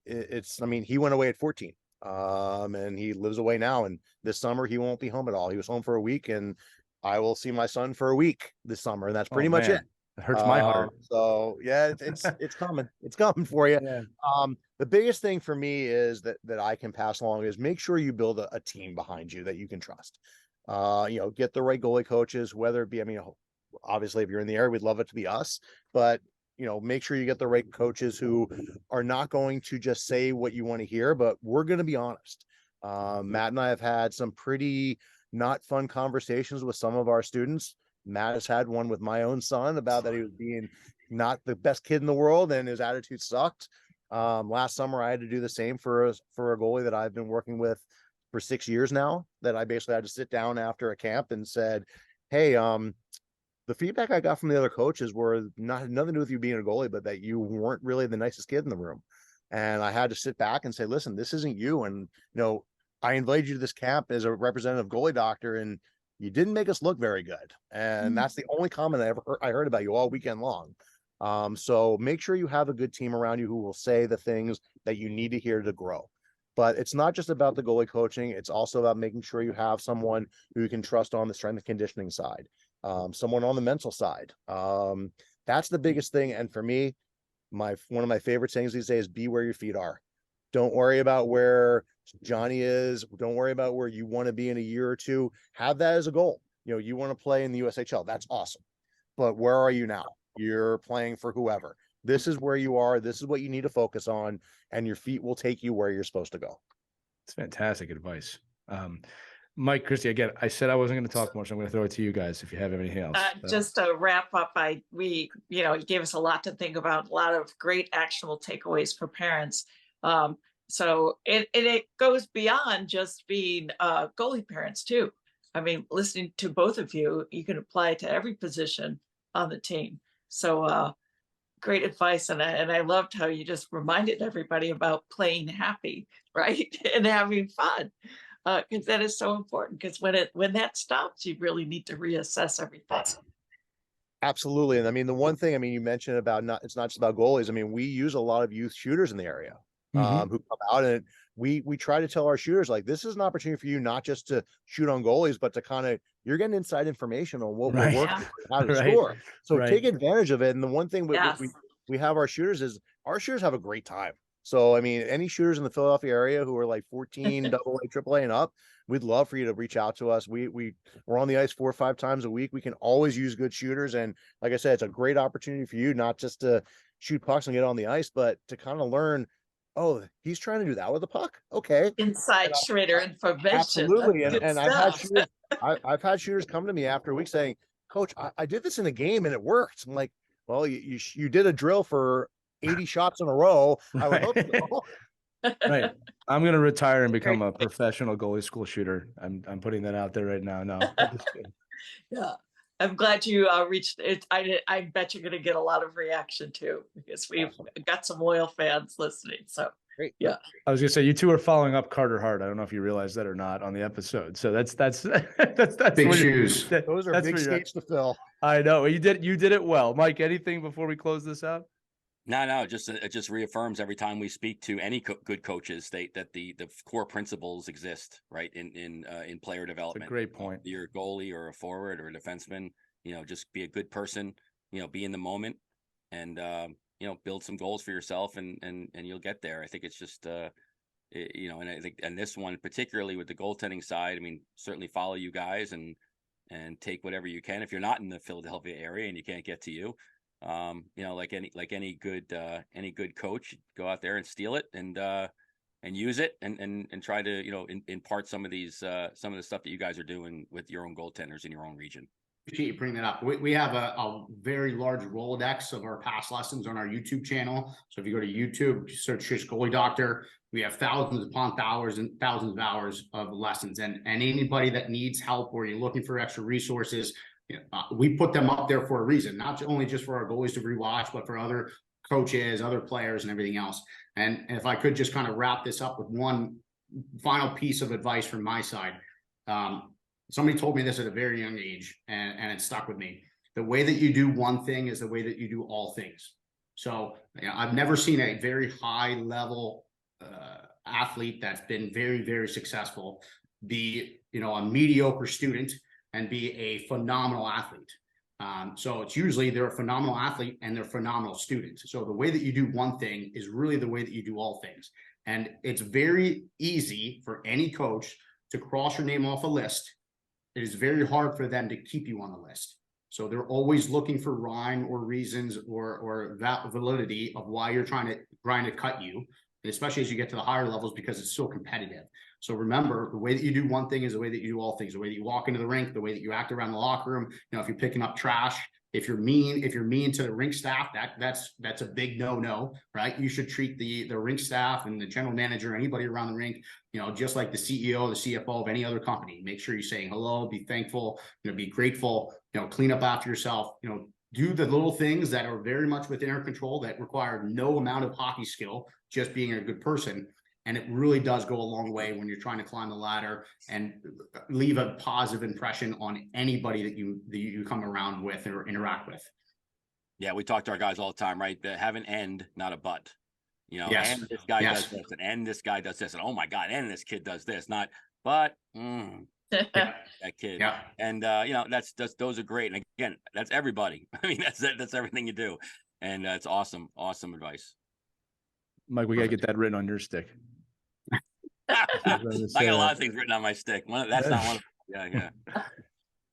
I mean, he went away at 14. And he lives away now, and this summer he won't be home at all. He was home for a week, and I will see my son for a week this summer, and that's pretty much it. It hurts my heart. So yeah, it's coming. It's coming for you. Yeah. The biggest thing for me is that I can pass along is make sure you build a team behind you that you can trust. Get the right goalie coaches, whether it be, I mean, obviously if you're in the area, we'd love it to be us, but make sure you get the right coaches who are not going to just say what you want to hear, but we're going to be honest. Matt and I have had some pretty not fun conversations with some of our students. Matt has had one with my own son about that he was being not the best kid in the world and his attitude sucked. Last summer, I had to do the same for a goalie that I've been working with for 6 years now, that I basically had to sit down after a camp and said, hey, the feedback I got from the other coaches were nothing to do with you being a goalie, but that you weren't really the nicest kid in the room. And I had to sit back and say, listen, this isn't you. And, I invited you to this camp as a representative goalie doctor, and you didn't make us look very good. And that's the only comment I heard about you all weekend long. So make sure you have a good team around you who will say the things that you need to hear to grow. But it's not just about the goalie coaching. It's also about making sure you have someone who you can trust on the strength and conditioning side. Someone on the mental side. That's the biggest thing. And for me, one of my favorite sayings these days is be where your feet are. Don't worry about where Johnny is. Don't worry about where you want to be in a year or two. Have that as a goal. You want to play in the USHL. That's awesome. But where are you now? You're playing for whoever. This is where you are. This is what you need to focus on, and your feet will take you where you're supposed to go. It's fantastic advice. Mike, Christy, again, I said I wasn't going to talk more, so I'm going to throw it to you guys if you have anything else. Just to wrap up, you gave us a lot to think about, a lot of great actionable takeaways for parents. So it goes beyond just being goalie parents too. I mean, listening to both of you, you can apply it to every position on the team. So great advice. And I loved how you just reminded everybody about playing happy, right? And having fun. Because that is so important, because when that stops, you really need to reassess everything. Absolutely. And I mean, the one thing, you mentioned about it's not just about goalies. I mean, we use a lot of youth shooters in the area who come out, and we try to tell our shooters, like, this is an opportunity for you, not just to shoot on goalies, but to you're getting inside information on what will work, how to score. So take advantage of it. And the one thing we have our shooters is our shooters have a great time. So, I mean, any shooters in the Philadelphia area who are like 14, AA, AAA and up, we'd love for you to reach out to us. We're on the ice 4 or 5 times a week. We can always use good shooters. And like I said, it's a great opportunity for you, not just to shoot pucks and get on the ice, but to kind of learn, oh, he's trying to do that with the puck. Okay. Inside trader information. Absolutely. And I've had shooters come to me after a week saying, Coach, I did this in a game and it worked. I'm like, well, you did a drill for 80 shots in a row. I would hope so. Right. I'm going to retire and become a professional goalie school shooter. I'm putting that out there right now. No. Yeah. I'm glad you reached it. I bet you're going to get a lot of reaction too, because we've got some loyal fans listening. So Great. yeah. I was gonna say you two are following up Carter Hart. I don't know if you realize that or not on the episode. So that's that's Big where shoes. Those are that's big where you're at. skates to fill. I know you did it well, Mike. Anything before we close this out? No, it just reaffirms every time we speak to any good coaches that the core principles exist, right, in player It's a development. great point. You're a goalie or a forward or a defenseman, just be a good person, be in the moment, and build some goals for yourself, and you'll get there. I think it's just and I think, and this one particularly with the goaltending side, I mean, certainly follow you guys and take whatever you can if you're not in the Philadelphia area and you can't get to you. Like any good coach, go out there and steal it and use it and try to impart some of the stuff that you guys are doing with your own goaltenders in your own region. Appreciate you bringing that up. We have a very large Rolodex of our past lessons on our YouTube channel. So if you go to YouTube, search just Goalie Doctor, we have thousands upon thousands of hours of lessons. And anybody that needs help or you're looking for extra resources, we put them up there for a reason, not only just for our goalies to rewatch, but for other coaches, other players, and everything else. And if I could just kind of wrap this up with one final piece of advice from my side. Somebody told me this at a very young age, and it stuck with me. The way that you do one thing is the way that you do all things. So I've never seen a very high level athlete that's been very, very successful be, a mediocre student and be a phenomenal athlete. So it's usually they're a phenomenal athlete and they're phenomenal students. So the way that you do one thing is really the way that you do all things. And it's very easy for any coach to cross your name off a list. It is very hard for them to keep you on the list. So they're always looking for rhyme or reasons or validity of why you're trying to cut you, especially as you get to the higher levels, because it's so competitive. So remember, the way that you do one thing is the way that you do all things. The way that you walk into the rink, the way that you act around the locker room. If you're picking up trash, if you're mean to the rink staff, that's a big no, right? You should treat the rink staff and the general manager, anybody around the rink, just like the CEO, the CFO of any other company. Make sure you're saying hello, be thankful, be grateful, clean up after yourself, do the little things that are very much within our control that require no amount of hockey skill, just being a good person. And it really does go a long way when you're trying to climb the ladder and leave a positive impression on anybody that you come around with or interact with. Yeah, we talk to our guys all the time, right? Have an end, not a but. Yes. And this guy does this, and this guy does this, and oh my God, and this kid does this, not but that kid. Yeah. And those are great. And again, that's everybody. I mean, that's everything you do. And it's awesome advice. Mike, we gotta get that written on your stick. I got a lot of things written on my stick. That's not one of them. Yeah.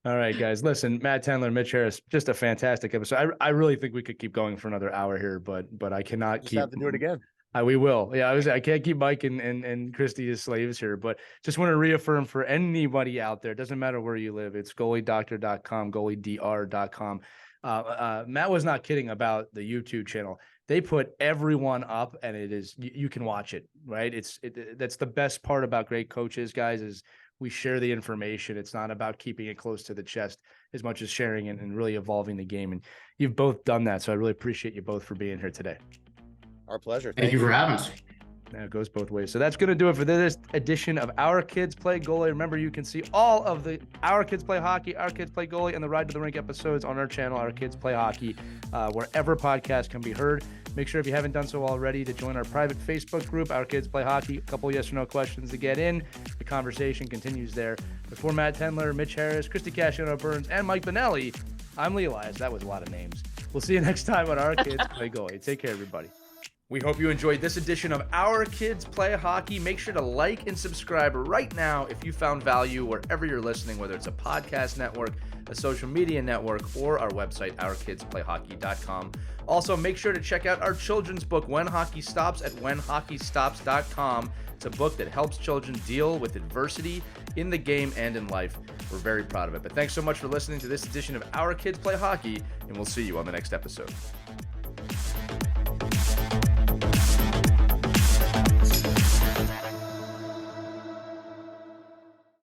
All right, guys. Listen, Matt Tendler, Mitch Harris, just a fantastic episode. I really think we could keep going for another hour here, but I cannot Just have to do it again. We will. Yeah, I can't keep Mike and Christy as slaves here, but just want to reaffirm for anybody out there, it doesn't matter where you live, it's goaliedoctor.com, goaliedr.com. Matt was not kidding about the YouTube channel. They put everyone up, and it is you can watch it, right? That's the best part about great coaches, guys, is we share the information. It's not about keeping it close to the chest as much as sharing it and really evolving the game. And you've both done that, so I really appreciate you both for being here today. Our pleasure. Thank you for having us. Yeah, it goes both ways. So that's going to do it for this edition of Our Kids Play Goalie. Remember, you can see all of the Our Kids Play Hockey, Our Kids Play Goalie, and the Ride to the Rink episodes on our channel, Our Kids Play Hockey, wherever podcasts can be heard. Make sure if you haven't done so already to join our private Facebook group, Our Kids Play Hockey. A couple yes or no questions to get in. The conversation continues there. Before Matt Tendler, Mitch Harris, Christy Casciano Burns, and Mike Benelli, I'm Lee Elias. That was a lot of names. We'll see you next time on Our Kids Play Goalie. Take care, everybody. We hope you enjoyed this edition of Our Kids Play Hockey. Make sure to like and subscribe right now if you found value wherever you're listening, whether it's a podcast network, a social media network, or our website, ourkidsplayhockey.com. Also, make sure to check out our children's book, When Hockey Stops, at whenhockeystops.com. It's a book that helps children deal with adversity in the game and in life. We're very proud of it. But thanks so much for listening to this edition of Our Kids Play Hockey, and we'll see you on the next episode.